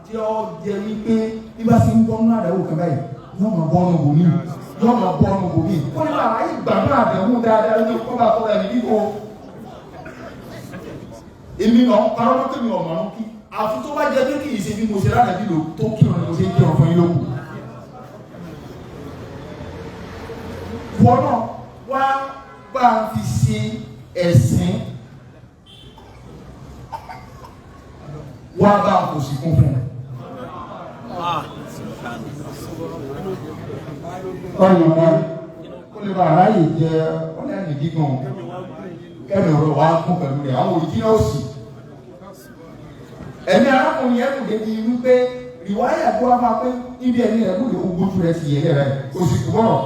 jẹ́ ọ jẹ wípé bí bá sì ń bọ́ nínú àdáwó kan báyìí yóò máa bọ́ ọ́nù bòmí yóò máa bọ́ ọ́nù bòmí ó ní bàbá yìí gbàgbọ́ àdéhùn dáadáa ní kọ́ bá tọ́ ẹ̀mí níbo èmi náà parọ́ ló tẹ̀mí ọ̀mọ́ nù kí àfi tó bá jẹ́ pé kì í ṣe bí mo ṣe rárá bí lò tó kírun ni mo ṣe ń kírun fún yín lókù wọ́n náà wá bá a fi ṣe ẹ̀sìn wá bá a kò sí kún fún un. ọ̀yìn wọn ó lè bá aráyè jẹ ọlẹ́rìn gígùn kẹ́mi ọ̀rọ̀ wa kún pẹ̀lú rẹ̀ àwọn òjì náà sì. ẹ̀mí arákùnrin yẹn kò débi wípé ìwáyà tó wá máa pé níbi ẹ̀mí rẹ̀ kúrò ogójú rẹ̀ ti yẹ lẹ́rẹ̀ oṣù tó bọ̀.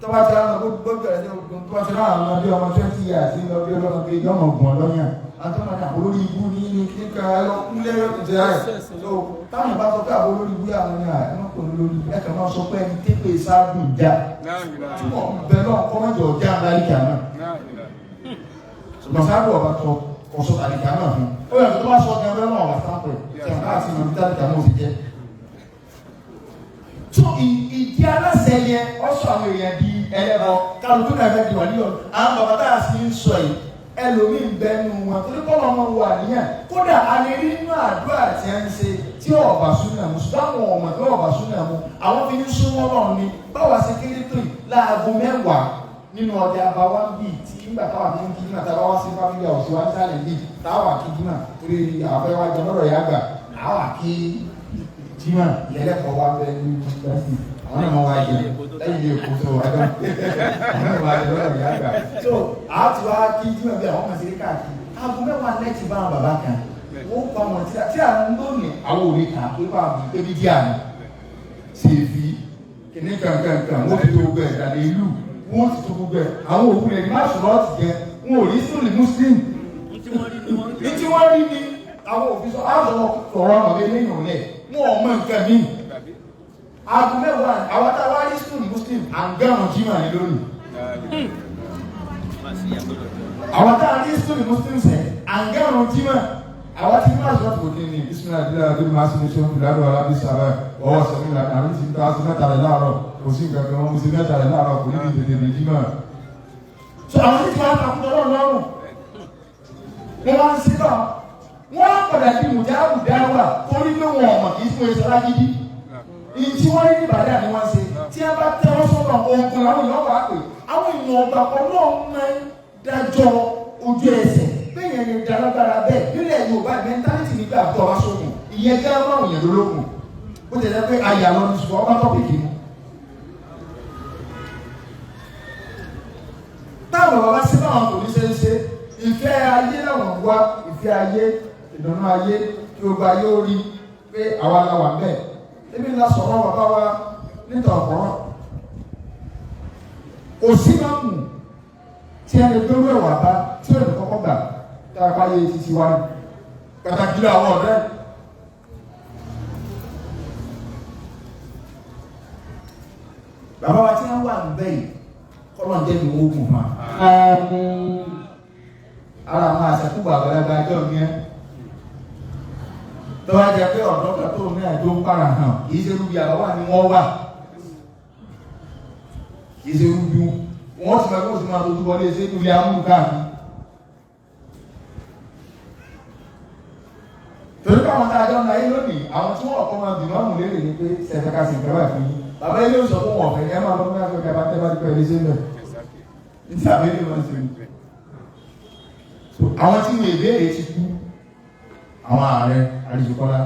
tọ́wọ́ ti rán ọmọ gbogbo ẹ̀rẹ́ tó wá ti rán àwọn ọmọdé ọmọ 20 years ní lọ bí ọlọ́mọ pé yọmọ gbọ̀n lọ́yàn àtọ́nà olórí ibú ní kíkà ẹlọ́kúnlẹ̀ ìjẹ́ rẹ̀ so táwọn bá sọ pé àbò olórí ibú àwọn ní àìmọ́kò olórí ẹ̀kà máa sọ pé ẹni tépè sáájú ìjà tí wọ́n bẹ̀ náà kọ́mọ́jọ ọjà àdáríkà náà ṣùgbọ́n sáájú ọba tọ ọ̀ṣọ́ àdáríkà náà fún ó yẹ kó bá sọ ọjà ẹgbẹ́ náà wà sápẹ̀ tí wọ́n bá sì mọ̀ bí àdáríkà náà ti jẹ́ tó ìdí aláṣẹ yẹn ọ̀ṣọ́ àwọn èèyàn di ẹlẹ́bọ kálukú náà fẹ́ di wà níyọ̀ àwọn bàbá tá a sì ń sọ yìí ẹlòmíín bẹnu wọn torí kọ́lọ́ wọn wà níyàn kódà a lè rí nínú àdúrà tí a ń ṣe tí ọ̀bà súnà mú ṣùgbọ́n àwọn ọmọ tó ọ̀bà súnà mú àwọn fi ń súnmọ́ náà ni báwa ṣe kéré tó yìí láago 10 nínú ọdẹ àbáwá ń bì tí nígbà táwa ní kí nígbà táwa wá sí fámílì ọ̀sùn wá ń sálẹ̀ bì táwa kí jimá torí àfẹ́wá jẹ lọ́rọ̀ yá gbà táwa kí jimá ìyẹlẹ́kọ̀ọ́ wa bẹ ní ìgbàsí àwọn náà wá jẹ lẹ́yìn èkó tó wájú àwọn náà wá jẹ lọ́rọ̀ yá gbà so àti wá kí jimá bí àwọn kan ṣe rí káàkiri aago 10 lẹ́tì bá àwọn bàbá kan wọ́n pa wọn tí à ń lónìí àwọn òní kà pé bá àwọn ìpè bíi díà ní ṣèfì kìnní kankankan wọ́n ti tó gbogbo ẹ̀ dàdé ìlú wọ́n ti tó gbogbo ẹ̀ àwọn òkú rẹ̀ ní má sọ̀rọ̀ ti jẹ wọn ò rí sùn ní muslim ní tí wọ́n rí ni àwọn òfin sọ àwọn ọ̀rọ̀ àwọn eléyìn ọ̀lẹ́ wọn ò mọ nǹkan míì aago 10 àwọn táwa rí sùn ní muslim à ń gẹ́rùn jimá ní lónìí àwọn táwa rí sùn ní muslim sẹ̀ à ń gẹ́rùn jimá àwọn tí wọ́n sọ fún ní bisimilahi abdullahi abdullahi maasi ní sọ́n fìlà lọ́wọ́ alábi sábà ọwọ́ sọ́mi la àmì ti ta sí mẹ́ta rẹ̀ láàárọ̀ kò sí nǹkan kan wọ́n mo sì mẹ́ta rẹ̀ láàárọ̀ kò ní ní tètè lè jímọ̀ so àwọn tí wọ́n ta fún ọlọ́run lọ́rùn wọ́n wá ń sí náà wọ́n padà bí mùjáàbù dáwà torí pé wọn ọmọ kì í fún èso lágídí ìtí wọ́n rí ní Ìbàdàn ni wọ́n ṣe tí a bá tẹ́wọ́ sọ́nà ogun làwọn èèyàn wà pé àwọn èèyàn ọgbà kan náà máa ń dájọ́ ojú ẹsẹ̀ bẹ́ẹ̀ yẹn ni dálágbára bẹ́ẹ̀ nílẹ̀ Yorùbá mẹ́ńtálítì nígbà tó wá sókun ìyẹn gẹ́gẹ́ bá òyìn lólókun ó ti dẹ́ pé ayà lọ ní ṣùgbọ́n ọba tọ́pìkì mu. táwọn bàbá sí báwọn kò ní ṣe é ṣe ìfẹ́ ayé làwọn wá ìfẹ́ ayé ìdùnnú ayé kí o gba ayé ó rí pé àwa la wà bẹ́ẹ̀ ebi ńlá sọ̀rọ̀ bàbá wa níta ọ̀pọ̀rọ̀ kò sí máa mú tí ẹni tó rú ẹ̀wà bá tí ó lè kọ́kọ́ gbà tí a bá yé títí wá ní pàtàkì lọ àwọn ọ̀rẹ́ bàbá wa tí wọ́n wà ń bẹ́ yìí kọ́lọ̀ jẹ́ mi wó kùn fún ara àwọn àṣẹkùbà àgbàlagbà ẹjọ́ mi ẹ́ tó wá jẹ pé ọ̀dọ́ kan tó ní àjọ ń para hàn kì í ṣe rúbi àbáwá ni wọ́n wà kì í ṣe rúbi wọ́n sì máa kó sì máa tó túbọ̀ lé ṣe nílé amúlùká mi. torí káwọn tá a jọ ń la yé lónìí àwọn tí wọ́n ọ̀kọ́ máa bìnú àmú lérè ni pé ṣẹ̀fẹ̀ ká sì gbẹ́wà fún yín bàbá ilé ìsọ̀ fún wọn ọ̀fẹ́ ẹ máa lọ fún ẹgbẹ́ bá tẹ́ bá ti pẹ́ ilé ṣe mẹ́ níta àbẹ́lẹ́ wọn ṣe àwọn tí wọ́n ìbéèrè ti kú àwọn ààrẹ àríṣekọ́lá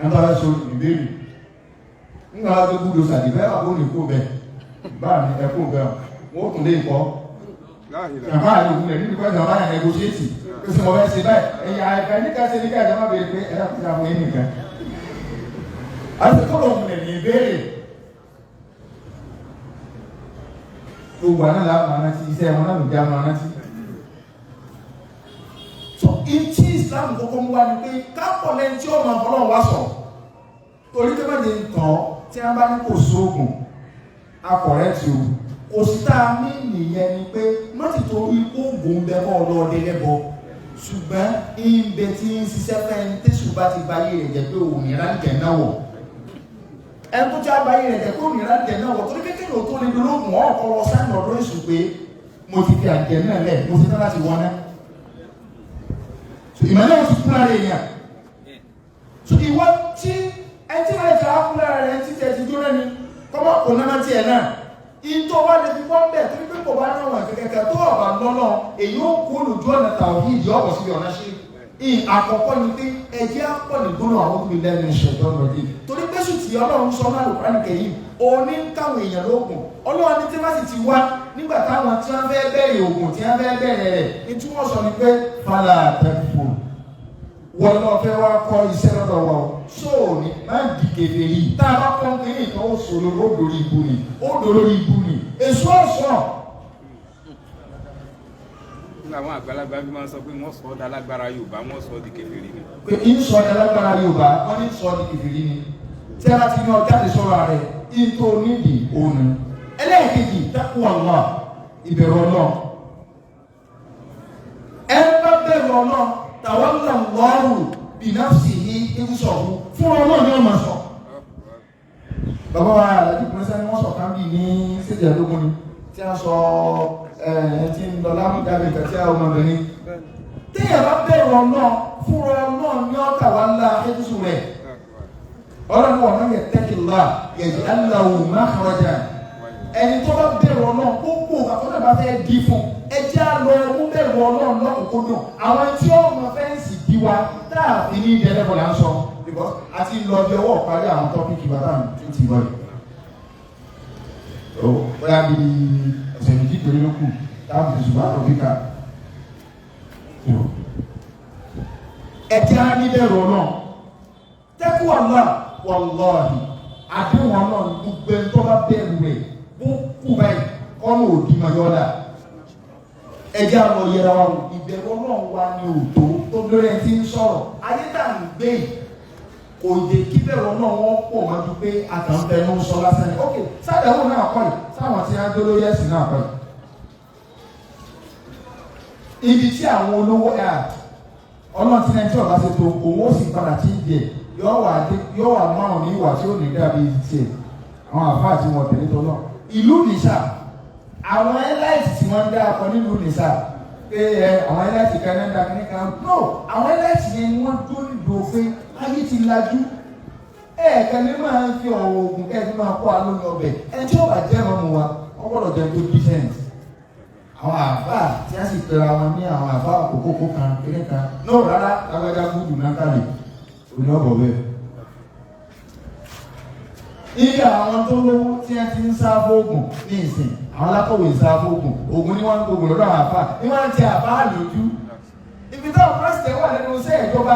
ẹ̀ńtọ́ aláṣọ ìbéèrè nígbà wá tó gbúdọ̀ sàdìbẹ́ àbó nìkó bẹ́ẹ̀ báà ní ẹkú bẹ́ẹ̀ wọ́n tún lé ìkọ́ ìjàmbá àyè òkú rẹ̀ nínú pẹ́sẹ̀ ọ̀bá yẹn negotiate ó sì mọ̀ bẹ́ẹ̀ ṣe báyìí ẹ̀yà ẹ̀ka níka ṣe níka ìjọba béèrè pé ẹ̀dá kúta fún yín nìkan àti kọ́lọ̀ òkú rẹ̀ ní ìbéèrè gbogbo àná làwọn àná ti iṣẹ́ wọn náà ló já wọn àná ti. So ìtí Islam kọ́kọ́ mú wa ni pé kápọ̀ lẹ́ni tí ó máa fọlọ́ wá sọ torí pé má lè tàn tí a bá ní kò sóògùn akọ̀rẹ́ tí o kò sí tá a ní nìyẹn ni pé má ti torí oògùn bẹ́ẹ̀ bọ́ ọlọ́ọ̀dẹ lẹ́bọ ṣùgbọ́n ìbẹ̀ tí ń ṣiṣẹ́ fẹ́ẹ́ tẹ̀sù bá ti báyé rẹ̀ jẹ́ pé òmìnira ń jẹ̀ náà wọ̀ ẹni tó já báyé rẹ̀ jẹ́ pé òmìnira ń jẹ̀ náà wọ̀ torí kékeré ò tó lè dolóògùn ọ̀kọ́ lọ sáyẹn ọ̀dọ́ èṣù pé mo ti fi àjẹ náà lẹ̀ mo ti tán láti wọ́n náà ìmọ̀lẹ́ oṣù kúrò rẹ̀ yẹn so ìwọ tí ẹtí rẹ̀ jà á kúrò rẹ̀ ti tẹ̀ ti dúró ní kọ́mọ́ kò náà tiẹ̀ náà ìtọ́ wa lè fi wọ́n bẹ̀ torí pé kò bá náà wà kẹ̀kẹ́ tó ọ̀bà lọ́nà èyí ó kú olùdó ọ̀nà tàwọn ìdí ọ̀bọ̀ síbi ọ̀nà ṣe àkọ́kọ́ ni pé ẹjẹ́ á pọ̀ ní gbóná àwọn òbí lẹ́nu ìṣẹ̀dọ́ lọ́dẹ torí pé sùn tí Ọlọ́run sọ náà lùkọ́ ní kẹ́yìn òní ń káwọn èèyàn lóògùn Ọlọ́run ní tí wọ́n sì ti wá nígbà táwọn tí wọ́n fẹ́ bẹ̀rẹ̀ òògùn tí wọ́n fẹ́ bẹ̀rẹ̀ rẹ̀ ní tí wọ́n sọ ni pé fàlà tẹ̀fù wọ́n lọ fẹ́ wá kọ́ iṣẹ́ lọ́dọ̀ wa sóò ní má di kèfèrí tá a bá kọ́ kí ní ìtọ́ ó sòrò ó dòrí ibu ni ó dòrí ibu ni èso ọ̀sán. nígbà àwọn àgbàlagbà bí wọ́n sọ pé wọ́n sọ ọ́ dalágbára Yorùbá wọ́n sọ ọ́ di kèfèrí ni. pé ń sọ dalágbára Yorùbá wọ́n ní sọ ọ́ di kèfèrí ni tí a bá ti ní ọjà lè sọ̀rọ̀ rẹ̀ ìtò nídìí òun. ẹlẹ́ẹ̀kejì taqwa Allah ìbẹ̀rù Ọlọ́run ẹ bá bẹ̀rù Ọlọ́run tàwọ́lá wọ́ọ̀rù bí náfsì ní ìwúsọ̀rù fún Ọlọ́run ní ọmọ sọ. bàbá wa alájú pínlẹ́sẹ̀ ni wọ́n sọ káńbì ní séjì ẹ̀dógún ni tí a sọ ẹ̀ẹ́dì ń lọ lámúdábì kàtí àwọn ọmọbìnrin. téèyàn bá bẹ̀rù Ọlọ́run fún Ọlọ́run ní ọ̀tà wà ńlá ẹ̀dúsù rẹ̀. Ọlọ́run wọ̀ náà yẹ tẹ́kìlá yẹ̀dì aláwò mákàrájà ẹni tó bá bẹ̀rù Ọlọ́run gbogbo àkọ́nà bá fẹ́ di fún ẹjẹ́ àlọ́ ẹmú bẹ̀rù Ọlọ́run lọ́kùnkúndùn àwọn tí ó mọ fẹ́ǹsì bí wa táàfin ní ìdẹ́lẹ́bọ̀ là ń sọ àti lọ bí ọwọ́ parí àwọn tọ́pìkì bàbá mi tó ti wọlé. ó bóyá bí ọ̀sẹ̀ méjì péré ló kù táàbù ṣùgbọ́n àtọ̀fíkà. ẹjẹ́ á ní bẹ̀rù Ọlọ́run tẹ́kù ọ̀la wàlláhì àdéhùn Ọlọ́run gbogbo ẹni tó bá bẹ̀rù rẹ̀ bó kú báyìí ọ̀nà òdì máa yọ̀ọ́dà. ẹjẹ́ àlọ́ yẹra wa wò ìbẹ̀rù Ọlọ́run wa ni òtó tó lórí ẹni tí ń sọ̀rọ̀ ayé tá à ń gbé yìí kò yẹ kí bẹ̀rù Ọlọ́run wọn pọ̀ mọ́ ju pé àtàǹfẹ́ ló ń sọ lásán ni ok sáàdẹ̀wò náà kọ́ yìí sáwọn tí wọ́n á dúró yẹ́sì náà kọ́ yìí. ibi tí àwọn olówó Ọlọ́run tí náà tí ọ̀gá ṣe tó òun ó sì padà tí ń jẹ yóò wà márùn ní ìwà tí ó ní dàbí tiẹ̀ àwọn àfáà tí wọ́n tẹ̀lé tọ́lọ́ ìlú nìṣà àwọn airlines tí wọ́n ń dá akọ nílùú nìsà pé àwọn airlines kan náà ń dá nìkan no àwọn airlines yẹn ni wọ́n tó nílùú òfin ayé ti lajú ẹ̀ẹ̀kan ní máa ń fi ọ̀rọ̀ ògùn kẹ́ẹ̀kí máa kó alóyún ọbẹ̀ ẹni tí ó bá jẹ́ ọmọ wa wọ́n gbọ́dọ̀ jẹ́ tó decent àwọn àbá tí a sì pera wọn ní àwọn àbá àkókò kan kéré kan náà rárá lágbájá gúdù náà kálí òní ọ̀bọ̀ bẹ́ẹ̀. iye àwọn tó lówó tí a ti ń sá fóògùn ní ìsìn àwọn alákọ̀wé ń sá fóògùn ògùn ni wọ́n ń gbógun lọ́dọ̀ àwọn àbá ni wọ́n ti àbá lójú ibi táwọn pásítẹ̀ wà lẹ́nu iṣẹ́ ìjọba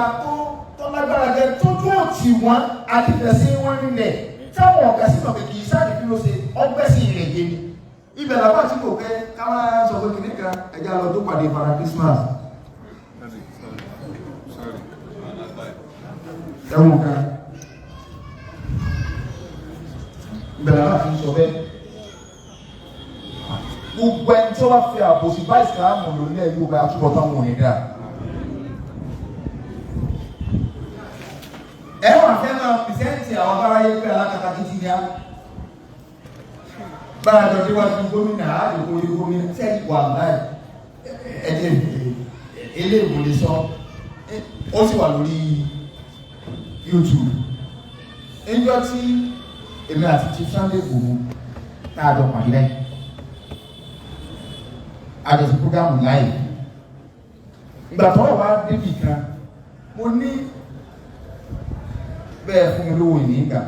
tó lágbára jẹ tójú òtí wọn àdìfẹsí wọn nílẹ̀ táwọn ọ̀gá sí mọ̀ pé kì í sáàdì kí ló ṣe ọgbẹ́sì rẹ̀ yé ni ibẹ̀ làbá tí kò fẹ́ káwọn sọ pé kìnìún kan ẹja lọ tó pàdé fara Christmas ẹ̀wọ̀n kan ibẹ̀ làbá tí sọ bẹ́ẹ̀ gbogbo ẹni tí wọ́n fi àbòsí báyìí ká mọ̀ lórílẹ̀ yóò bá àtúbọ̀ táwọn òní dáa. ẹ̀wọ̀n àfẹ́mọ̀ pìsẹ́ǹtì àwọn abáráyé pé alákatá títí ní á bára jọ déwájú gómìnà àádìkò orí gómìnà tẹ́lì wà láì ẹ̀jẹ̀ eléèwò lè sọ ó sì wà lórí YouTube ẹjọ́ tí èmi àti ti Sunday Igboho táàjọ pàdé lẹ́yìn àjọsí programu láì ìgbà tọ́rọ̀ wá débì kan mo ní bẹ́ẹ̀ fún mi lówó ìní ìgbà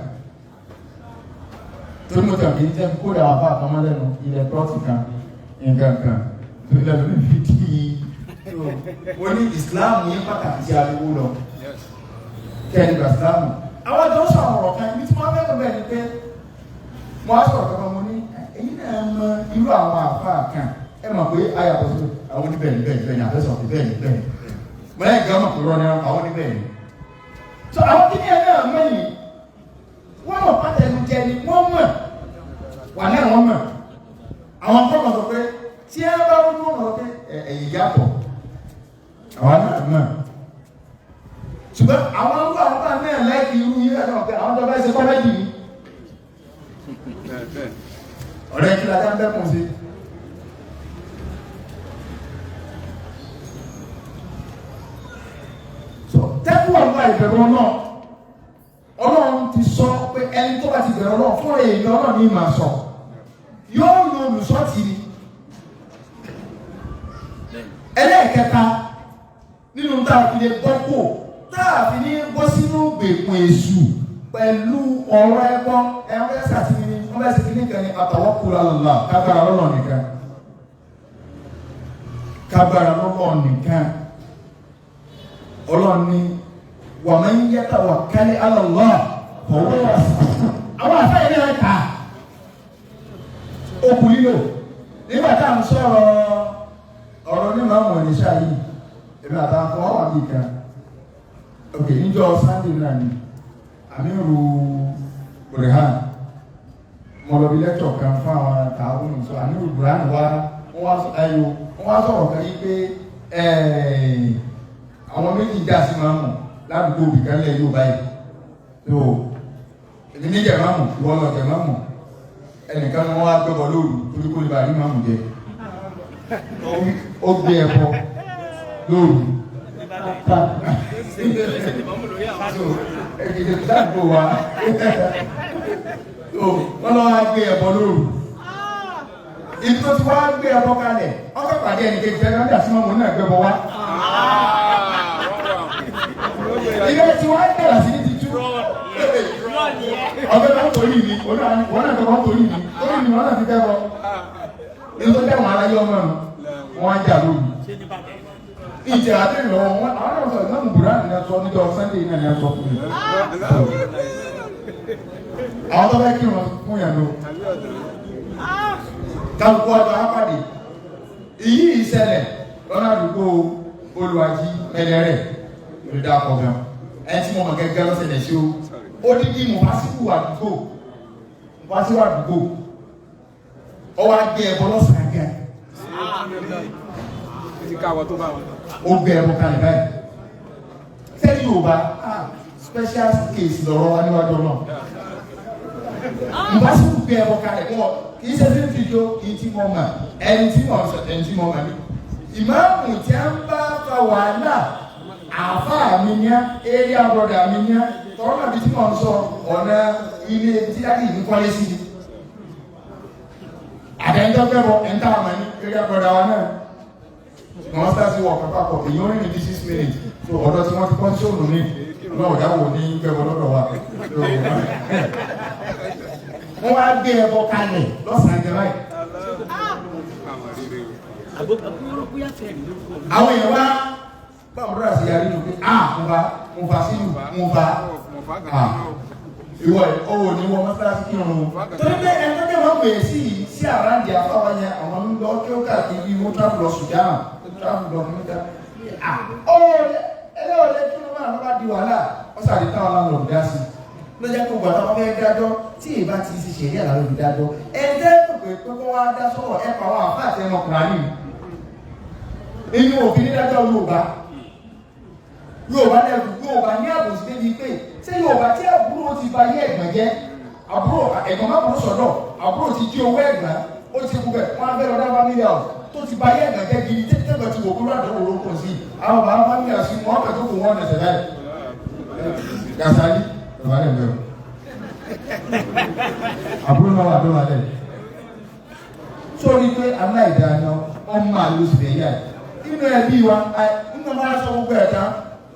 torí mo tẹ̀lé jẹ́ kó dà wà fún àpamọ́ lẹ́nu ilẹ̀ plọ́ọ̀tì kan nǹkan kan tó ilẹ̀ tó fi kí mo ní ìsìláàmù yín pàtàkì sí ariwo lọ kẹ́ni gba ìsìláàmù àwọn àjọ sọ̀rọ̀ ọ̀rọ̀ kan ibi tí wọ́n fẹ́ bẹ̀rẹ̀ ni pé mo á sọ̀rọ̀ kankan mo ní èyí náà mọ irú àwọn àfáà kan ẹ mọ̀ pé ayàtọ̀ sí àwọn oníbẹ̀ níbẹ̀ ní àfẹ́sọ̀ níbẹ̀ níbẹ̀ mo lẹ́yìn gan mọ̀ pé rọ́ ní àwọn oníbẹ̀ ní. so àwọn kí ni ẹ náà mẹ́yìn wọ́n mọ̀ pátẹ́nu jẹ ni wọ́n mọ̀ wà náà wọ́n mọ̀ àwọn kọ́ mọ̀ sọ pé tí ẹ bá wọ́n mọ̀ pé ẹ̀yìn yàtọ̀ àwọn náà mọ̀ ṣùgbọ́n àwọn ọgbà àwọn bá náà láìkì irú yìí ẹ̀ náà pé àwọn tó bá ṣe kọ́mẹ́dì ni ọ̀rẹ́ kí lajá ń bẹ́kùn sí. tẹ́kù àwọn ìbẹ̀rù náà Ọlọ́run ti sọ pé ẹni tó bá ti bẹ̀rù náà fún èèyàn náà ní ìmọ̀ sọ yóò lo olùsọ́tì ni. ẹlẹ́ẹ̀kẹta nínú tá a fi lè bọ́ kó tá a fi ní bọ́ sínú gbèkùn èṣù pẹ̀lú ọ̀rọ̀ ẹ̀gbọ́n ẹ̀rọ ẹ̀sà tí ní wọ́n bẹ́ẹ̀ sì fi ní kẹ́ni àtàwọ́kùnrin àlọ́lá kábàárà lọ́nà nìkan kábàárà lọ́nà nìkan. Ọlọ́run ní wa man yatawakkal ala Allah fọwọ́ àwọn àfẹ́ ilé rẹ̀ kà okùn lílò nígbà tá à ń sọ̀rọ̀ ọ̀rọ̀ nínú àwọn ìníṣà yìí èmi àtàkùn wọn wà bíi kan òkè níjọ́ Sunday náà ni àmírù Burhan mo lọ bí lẹ́tọ̀ kan fún àwọn àtàwọn ìṣọ àmírù Burhan wọ́n wá sọ̀rọ̀ kan yí pé àwọn méjì dá sí máa mọ̀ ládùúgbò bìkálẹ̀ yóò báyìí tó èmi ní jẹ̀ máa mọ̀ ìwọ́n lọ jẹ̀ máa mọ̀ ẹnìkan ni wọ́n wá gbẹ́bọ̀ lóru torí kó lè bá rí máa mọ̀ jẹ ó gbé ẹbọ lóru ẹ̀kìtì dáàbò wa wọ́n lọ wá gbé ẹbọ lóru ibi tó ti wá gbé ẹbọ kalẹ̀ ọkọ̀ pàdé ẹnìkejì ẹni wọ́n dà sí máa mọ̀ náà gbẹ́bọ wá. Ilé tí wọ́n ń bẹ̀rẹ̀ sí ní ti tú. Ọ̀gbẹ́ náà torí mi, wọ́n náà tọ́kọ́ torí mi, wọ́n náà ti tẹ́kọ̀. Ní tó tẹ́wọ̀n aláyé ọmọ mi, wọ́n á jà lóru. Ìjẹ́ àtẹ́rì lọ́wọ́ wọn, àwọn náà sọ ìgbàmù Burhan ní ẹ̀sọ́ níjọ́ Sunday náà ní ẹ̀sọ́ fún mi. Àwọn tó fẹ́ kí wọn fún yàn lọ. Kálukú ọjọ́ apàdé. Ìyí ìṣẹ̀lẹ̀ lọ́nà àdúgbò olùwàjì mẹ́lẹ́rẹ̀. Olùdá ọ̀gbọ̀n ẹni tí mo mọ̀ gẹ́gẹ́ lọ́sẹ̀ lẹ̀ sí o ó ní kí mo wá síwò àdúgbò ọ wá gbé ẹbọ lọ́sàn-án gẹ́ ó gbé ẹbọ kalẹ̀ báyìí sẹ́yìn Yorùbá special case lọ́rọ̀ wá níwájú náà mo bá sì gbé ẹbọ kalẹ̀ kì í ṣe fídíò kì í tí mo mà ẹni tí mo sọ ẹni tí mo mà ní. ìmáàmù tí a ń bá fa wàhálà àáfàá mi ní area brother mi ní tọ́rọ́ náà bí tí mo ń sọ ọ̀nà ilé tí a kì í kọ́lé sí i. àtẹ̀ńtọ́ fẹ́ bọ̀ ẹ̀ńtà àmà ní area brother wa náà wọ́n sá sí wọ̀ pápákọ̀ èyí ó rìn ní 6 minutes so ọ̀dọ̀ tí wọ́n ti pọ́n sí òun ní náà dáwò ní gbẹ̀wọ̀ lọ́dọ̀ wa. wọ́n wá gbé ẹbọ kalẹ̀ lọ́sàn-án jẹ báyìí. àwọn èèyàn wá báwo lọ́dọ̀ sí yarí lókè mo fa sílù mo fa ìwọ owó ní wọ́n mọ́sálásí kí ọ̀run. torí pé ẹgbẹ́ tí wọ́n pè sí àràǹdì àfáwọn yẹn àwọn ń lọ kí ó káàkiri wọ́n travel lọ Sudan travel lọ níta. ẹlẹ́ ọ̀lẹ́ kí wọ́n máa bá di wàhálà wọ́n sàdé táwọn láwọn lọ́dún dá sí i. ló jẹ́ kó gbàtà wọn fẹ́ dájọ́ tí ìbá ti ṣe ṣẹ̀rí àlàyé òbí dájọ́ ẹ̀ẹ́dẹ́ pèpè pé kó wá dá sọ̀rọ̀ ẹ̀ pa àwọn àfáà àti ẹ̀mọ Kùránì. inú òfin dídájọ́ Yorùbá lẹ́rù Yorùbá ní àbòsí débi pé ṣé Yorùbá tí àbúrò ti ba yé ẹ̀gbọ́n jẹ́ àbúrò ẹ̀gbọ́n má burú sọ̀dọ̀ àbúrò ti jí owó ẹ̀gbọ́n ó ti kú bẹ̀ wọ́n á fẹ́ lọ dá family house tó ti ba yé ẹ̀gbọ́n jẹ́ gidi tẹ́tẹ́gbọ̀n ti wò kúrò àdúgbò orúkọ sí àwọn bàbá family house wọn kàn tó kù wọn nẹ̀sẹ̀ báyìí. Kasali Yorùbá lẹ̀ bẹ̀rù àbúrò náà wà lọ́wọ́ alẹ́ sórí pé aláìdáná ọmọ àlùsì bẹ̀ yá nínú ẹbí wa nínú máa sọ gbogbo ẹ̀ tán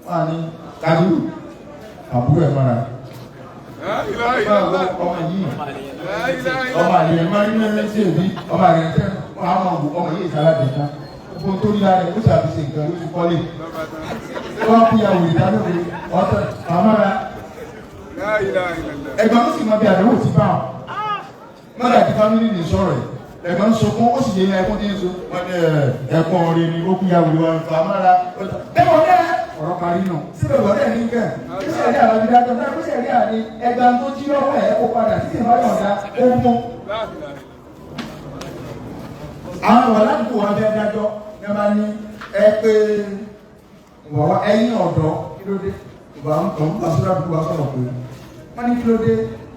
wà ní kàdúrù àbúrò ẹ̀ mọ́ra ọmọ yìí ọmọ àlè ẹ̀ máa ń ní sí èbí ọmọ àlè ẹ̀ tẹ́ wọ́n á máa wò ọmọ yìí ìsàlá dẹ̀ta gbogbo tó ní ara ẹ̀ ó ṣàbíṣe nǹkan ló ti kọ́lé wọ́n á kúyà wò ìdádókè ọ̀tọ̀ àmọ́ra ẹ̀gbọ́n ló sì mọ bí àdéhùn ti bá wọn mọ́tà ti fámìlì ní sọ̀rọ̀ ẹ̀ ẹ̀gbọ́n sọkún ó sì yẹ ní ẹkún tí ń so wọ́n ní ẹ̀kún ọ̀rẹ́ ni ó kúyà wò wọn fà mọ́ra ẹ̀wọ̀n dẹ́ ọ̀rọ̀ parí nù síbẹ̀ wọ́n dẹ̀ ní kẹ́ kí sẹ̀rí àwọn ibi dájọ́ náà kí sẹ̀rí àní ẹgbàá tó jí lọ́wọ́ ẹ̀ kó padà títí ìbáyọ̀ ọ̀dà ó mú. àwọn ọ̀rọ̀ ládùúgbò wọn fẹ́ dájọ́ ní wọ́n ní ẹ pé wọ́n ẹ̀yìn ọ̀dọ́ kí ló dé ìgbà ń tọ́ nípa sọ́dọ̀ àdúgbò wa sọ̀rọ̀ pé wọ́n ní kí ló dé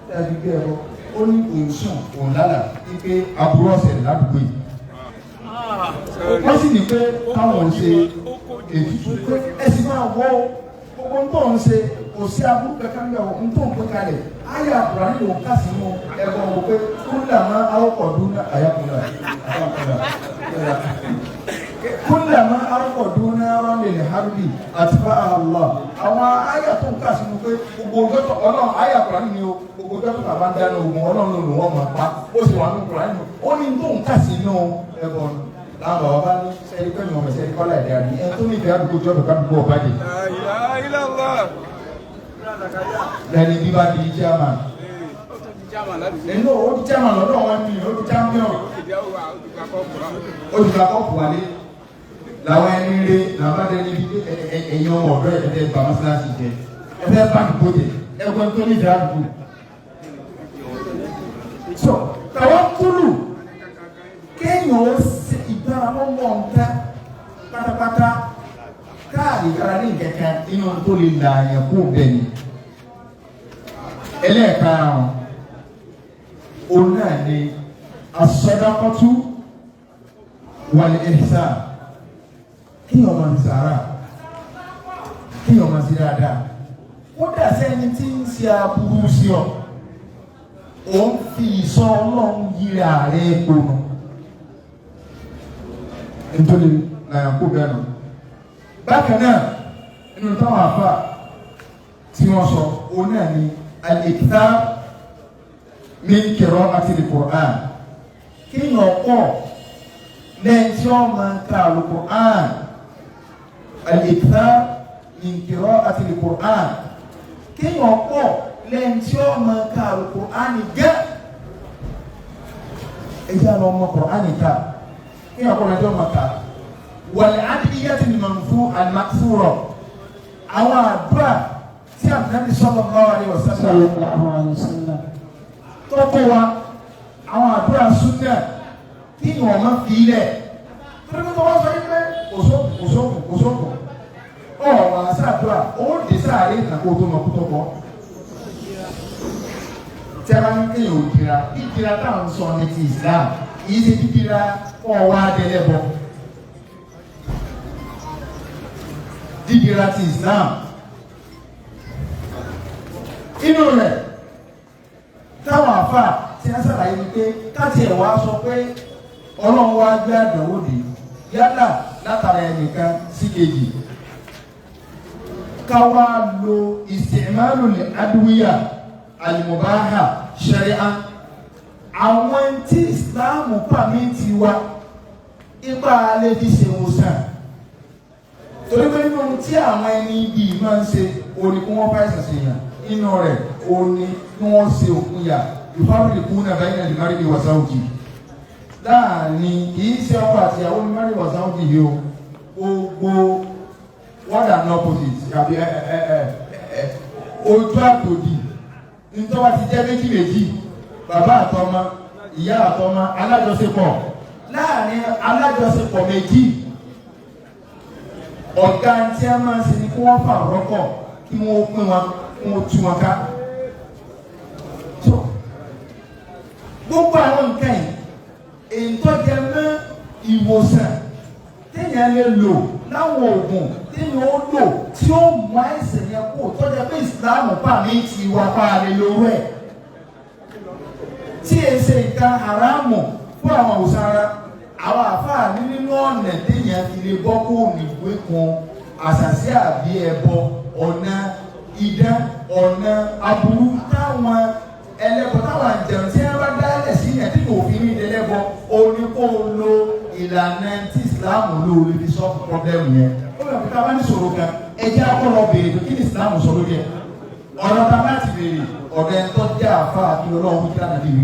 tẹ̀lé gbé ẹ̀rọ ó ní òun sùn òun lálà wípé aburú ọ̀sẹ̀ ládùúgbò yìí. wọ́n sì ní pé káwọn ṣe ètùtù pé ẹ̀sìn máa wọ́ gbogbo ntọ́ ń ṣe kò sí aburú kankan ní ọ̀hún ntọ́ ń pè kalẹ̀ ayé àbúrò àti òun kà sínú ẹ̀gbọ́n wò pé kúndàmá awọ́kọ̀dún náà àyàkùnrin kúndàmá awọ́kọ̀dún náà rọ́ọ̀lì harbi àti fáhàlá àwọn ayé tó ń kà sínú pé gbogbo ọjọ́ ọlọ́run ayé àbúrò ni o gbogbo ọjọ́ tó bàbá ń dáná ogun ọlọ́run ló lò wọ́n máa pa ó sì wà ní kúrò nínú ó ní tó ń kà sínú ẹ̀gbọ́n láwọn bàbá bá ní sẹ́yìn pẹ̀lú ọmọ sẹ́yìn kọ́lá ẹ̀dá ni ẹ̀ tó ní ìfẹ́ àdúgbò tí ọ̀dọ̀ kádùgbò ọ̀bá dé. lẹ́ni bí bá di chairman. nínú ó di chairman lọ́dọ̀ wọn ni ó di champion. ó di kakọ́pù wálé làwọn ẹni rè làwọn ẹni bí ẹ̀yìn ọmọ ọ̀dọ́ ẹ̀fẹ́ bá mọ́sálásí jẹ ẹ̀fẹ́ bá àdúgbò jẹ ẹ̀gbọ́n tó ní ìfẹ́ àdúgbò. so tàwọn kúlù kéèyàn ó ṣe ìgbára lọ́wọ́ nǹkan pátápátá káàdì ìgbára ní ìkẹ̀kẹ́ inú tó lè là yẹn kó bẹ́ẹ̀ ni. ẹlẹ́ẹ̀karùn-ún òun náà ni as-sadaqatu wal-ihsan kéèyàn máa ń sàrà kéèyàn máa ń ṣe dáadáa kódà sẹ́ni tí ń ṣe aburú sí ọ òun fi ìsọ ọlọ́run yíra rẹ̀ gbóná nítorí làyànkó bẹ́ẹ̀ nù. bákan náà nínú táwọn àfà tí wọ́n sọ òun náà ni al-ikthar min qira'ati al-Qur'an kéèyàn pọ̀ lẹ́yìn tí wọ́n máa ń ka al-Qur'an al-ikthar min qira'ati al-Qur'an kéèyàn pọ̀ lẹ́yìn tí wọ́n máa ń ka al-Qur'an gẹ́ ẹ̀jẹ̀ àlọ́ ọmọ Qur'an ká ní ọ̀pọ̀lọpọ̀ mọ̀ta wàlẹ̀ adìyẹ́tì ni mọ̀nfú àlùmáṣúrọ̀ àwọn àdúrà tí Ànábì sallallahu alaihi wasallam tọ́kọ̀ wa àwọn àdúrà súnà kí ni wọ́n máa fi ilẹ̀ torí pé wọ́n sọ pé òṣòkò ọ̀wà sàdúrà ó dé sáré ìtàkó tó mọ̀ kútọ́kọ́ tí a bá ní kéèyàn ò dira dídira táwọn sọ ní ti Islam yìí ṣe dídira kọ́ wá délẹ́bọ dídira ti Islam inú rẹ̀ táwọn àfà tí wọ́n ṣàlàyé ni pé káàtì ẹ̀ wá sọ pé Ọlọ́run wá gbé àdánwò dé yálà látara ẹnìkan sí kejì ká wá lo ìsìnmáàlù ní adúwíyà àlùmọ̀báhà ṣẹ̀ríà àwọn tí ìsìláàmù pàmì ti wá ipa alẹ́ fi ṣe wòsàn torí pé nínú tí àwọn ẹni ibi máa ń ṣe orí kí wọ́n bá ẹ̀sìn sí yàn inú rẹ̀ oní kí wọ́n ṣe òkun yà ìfábìlì kú náà báyìí náà lè má rí ní wàsáwùjì láàrin kì í ṣe ọkọ àti ìyàwó ní má rí wàsáwùjì yìí o gbogbo one and opposite àbí ojú àtòdì nítorí ti jẹ́ méjì méjì bàbá àtọmọ ìyá àtọmọ alájọṣepọ̀ láàrin alájọṣepọ̀ méjì ọ̀gá tí a máa ń ṣe ni kí wọ́n fà rọ́pọ̀ kí wọ́n pín wọn kí wọ́n tú wọn ká. gbogbo àwọn nǹkan yìí èyí tó jẹ mọ́ ìwòsàn téèyàn lè lò láwọn oògùn téèyàn ó lò tí ó mú àìsàn yẹn kó tó jẹ pé ìsìláàmù pàmì ti wà pààlè lówó ẹ̀ tí e ṣe nǹkan haramu fún àwọn òòsàn ara àwọn àfáà ní nínú ọ̀nà téèyàn fi lè bọ́ kó nìwé kan àṣàṣì àbí ẹbọ ọ̀nà idán ọ̀nà aburú táwọn ẹlẹ́bọ táwọn àjẹun tí wọ́n bá dálẹ̀ sí yẹn tí kò fi ní ìdẹ́lẹ́bọ oní kó lo ìlànà tí ìsìláàmù ló lè fi sọ́ọ̀fù pọ́blẹ́mù yẹn. ó lọ fi ká bá ní sọ̀rọ̀ kan ẹjẹ́ akọ́lọ́ béèrè pé kí ni ìsìláàmù sọ lórí ẹ̀ ọ̀rọ̀ ta bá ti béèrè ọ̀dọ̀ ẹ̀ tó jẹ́ àfa àti ọlọ́run kí lánàá bíi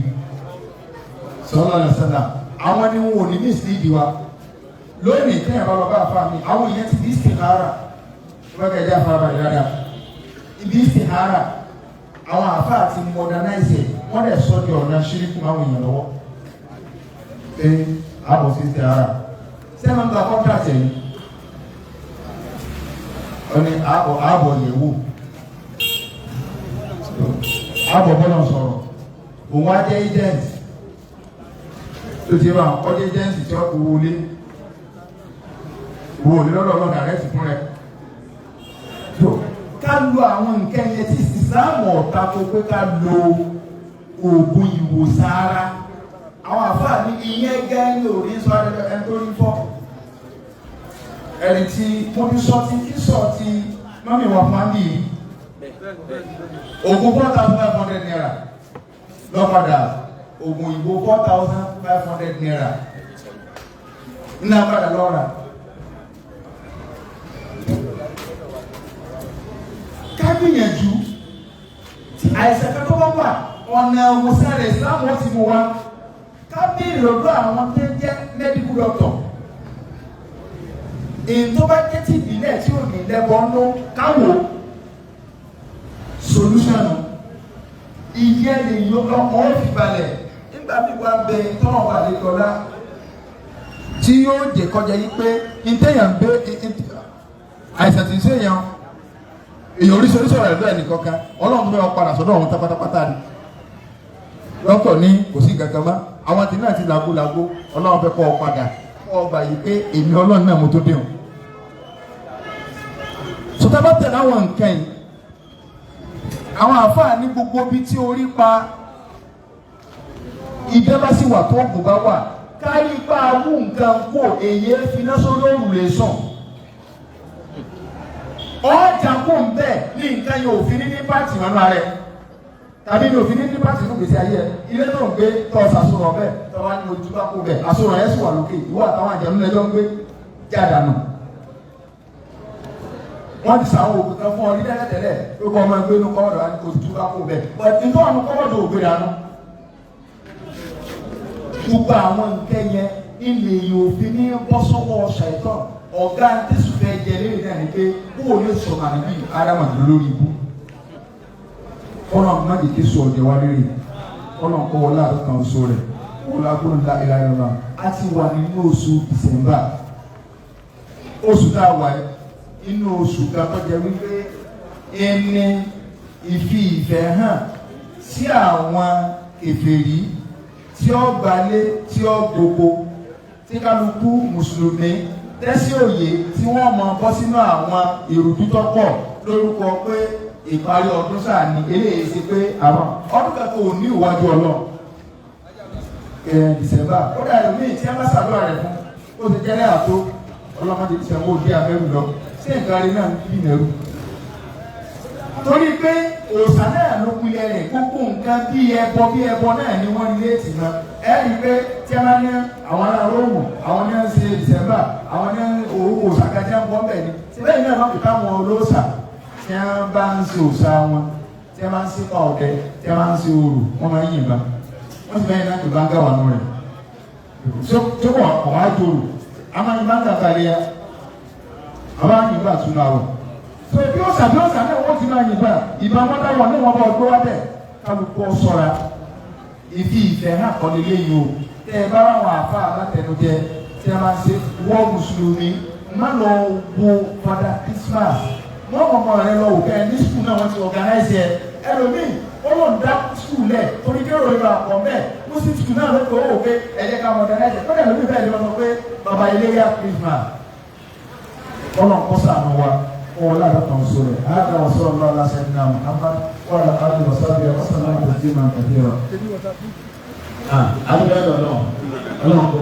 sọ́lá ẹ̀ sẹ́dá àwọn ni wọn ò ní ìsìlídìí wa lónìí tẹ́yìn bá lọ bá àfa mi àwọn èèyàn ti di ìsìlára wọ́n kẹ́ ẹ̀jẹ̀ àfa bàjẹ́ dáadáa ibi ìsìlára àwọn àfa àti modernize wọ́n dẹ̀ sọ di ọ̀nà ṣíríkù àwọn èèyàn lọ́wọ́ pé àbọ̀ sí ìsìlára sẹ́wọ̀n gba contract yìí wọ́n ní àbọ̀ yẹ̀wò àbọ̀ bọ́lá sọ̀rọ̀ òun á jẹ́ agent tó ti wà ọjọ́ agent tí wọ́n kò wọlé lọ́dọ̀ ọlọ́dà rẹ̀ ti fún rẹ̀ ká lo àwọn nǹkan yẹn tí ìsìláàmù ọ̀tá tó pé ká lo oògùn ìwòsàn ara àwọn àfáà ní ìyẹn gẹ́ ní orí sọ ẹni tó rí fọ́ ẹni tí wọ́n fi sọ ti kí sọ ti mọ́mí wà fún àmì yìí oògùn 4,500 naira lọ́padà oògùn ìbò 4,500 naira ní àpàdà lọ́ra kábíyànjú àìsàn kan tó bá wà ọ̀nà ìwòsàn rẹ̀ ìsìláàmù ó ti mú wa kábíyèrè lọ́dọ̀ àwọn tó jẹ́ medical doctor èyí tó bá jẹ́ ti ìbílẹ̀ tí ò ní lẹ́bọ̀ọ́ ló káwò solution ìyẹ́ lè yọ ọkọ̀ ó fi balẹ̀ nígbà bí wàá bẹ tọ́nà wà lè lọ́la tí yóò jẹ́ kọjá yí pé ntẹ̀yàn gbé àìsàn tí ń sèyàn èèyàn oríṣiríṣi ọ̀rọ̀ ẹ̀dọ́ ẹnìkan kan ọlọ́run fẹ́ ọ padà sọ́dọ̀ ọ̀hún pátápátá ni dókítà ní kò sí kankan mọ́ àwọn tí náà ti làgó ọlọ́run fẹ́ kọ́ ọ padà kọ́ ọ gbà yí pé èmi ọlọ́run náà mo tó dé o sọtá bá tẹ̀lé àwọn nǹkan yìí àwọn àfáà ní gbogbo bí tí orí pa ìdẹ́ bá sì wà tó ògùn bá wà káyí pa awú nǹkan kó èyí finá sórí òrùlé sàn ọjà kó ń bẹ́ẹ̀ ní nǹkan yóò fi ní pàtì mọ́nú ara ẹ̀ tàbí ní òfin ní pàtì ní gbèsè ayé ẹ̀ ilé tó ń gbé tọ́ sàsọ̀rọ̀ bẹ́ẹ̀ tọ́wá ní ojú bá kó bẹ́ẹ̀ àsọ̀rọ̀ ẹ̀ sì wà lókè ìwọ àtàwọn àjẹmú lẹ́jọ́ ń gbé jádànù wọ́n ti sàwọn òkú kan fún ọ nílẹ̀ tẹ́lẹ̀ ó kọ́ ọmọ ẹgbẹ́ inú kọ́ọ̀dọ̀ á ní ojú bá kó bẹ́ẹ̀ bọ́t nítorí àwọn kọ́ọ̀dọ̀ ògbé dànù gbogbo àwọn nǹkan yẹn ilé òfin ní bọ́ sọ́wọ́ ṣàìtàn ọ̀gá tẹ̀sù fẹ́ jẹ lórí náà ni pé kó o lè sọ màmí bíi ádámàdé lórí ibú kọ́nà mọ́jì kí sọ ọ̀dẹ̀ wá lórí kọ́nà kọ́ wọlé àdókan oṣù rẹ̀ wọlé agbóhùn ńlá ìlà ìrọ̀lá a ti wà nínú oṣù December oṣù tá a wà inú oṣù kan tó jẹ wípé ẹni ìfi ìfẹ́ hàn sí àwọn kèfèrí tí ó gbalé tí ó gbogbo tí kálukú mùsùlùmí tẹ́sí òye tí wọ́n mọ bọ́ sínú àwọn ìrùjú tó pọ̀ lórúkọ pé ìparí ọdún sáà ní eléyìí ṣe pé àwọn ọdún kankan ò ní ìwájú ọlọ́run December ó dà lómi tí a bá ṣàdúrà rẹ̀ fún ó ti jẹ́lẹ́ àtó ọlọ́mọdé ti sẹ́wọ́n òde abẹ́rù lọ sí nǹkan rí náà bí nẹ́rù torí pé òòsàn náà ló pilẹ̀ rẹ̀ gbogbo nǹkan bí ẹbọ náà ni wọ́n lé tì mọ́ ẹ rí i pé tí a bá ní àwọn ará Róòmù àwọn ní ń ṣe December àwọn ní òòsàn kan tí a ń bọ́ bẹ́ẹ̀ ni síbẹ̀ náà wọ́n fi táwọn olóòsà tí a bá ń ṣe òòsà wọn tí a máa ń ṣe pa ọ̀dẹ tí a máa ń ṣe orò wọ́n máa ń yìnbọn wọ́n ti bẹ́ẹ̀ náà tó bá ń gáwà nù rẹ̀ tó wọ̀ ọ̀wá jòrò a máa ń bá ń dàgbàlẹ̀ ya a máa ń yìnbọn àtúnú àwọ̀ so bí ó sàbí ó sàbí wọ́n ti máa yìnbọn ìbọn wọn dáwọ̀ ní wọn bá ọgbọ́ wá bẹ̀ kálukọ́ sọ́ra ìfi ìfẹ́ hàn kọ́ni léyìn o tẹ́ ẹ bá wọn àfa alátẹnujẹ tí a máa ṣe wọ́ mùsùlùmí má lọ wo Father Christmas wọ́n mọ̀mọ́ rẹ lọ òkè ní sùkúl náà wọ́n ti organize ẹ ẹlòmíì ó lọ dá sùkúl lẹ̀ torí kí èrò ìlú àpọ̀ mẹ́ muslim sùkúl náà ló kọ́ òkè ẹ̀jẹ̀ ká organize ẹ kọ́ni ẹlòmíì bẹ́ẹ̀ ni wọ́n sọ pé bàbá iléyà Christmas ọlọ́run kọ́ sànù wa wọ́n lára kan sọ̀rọ̀ àádọ́ wọ́n sọ̀rọ̀ lọ́wọ́ lásán ní àwọn Muhammad wọ́n lọ àádọ́ wọ́n sábẹ́ wọ́n sọ̀rọ̀ láti dì máa kàdé wa. àdúgbò ẹ̀dọ̀ náà ọlọ́run kò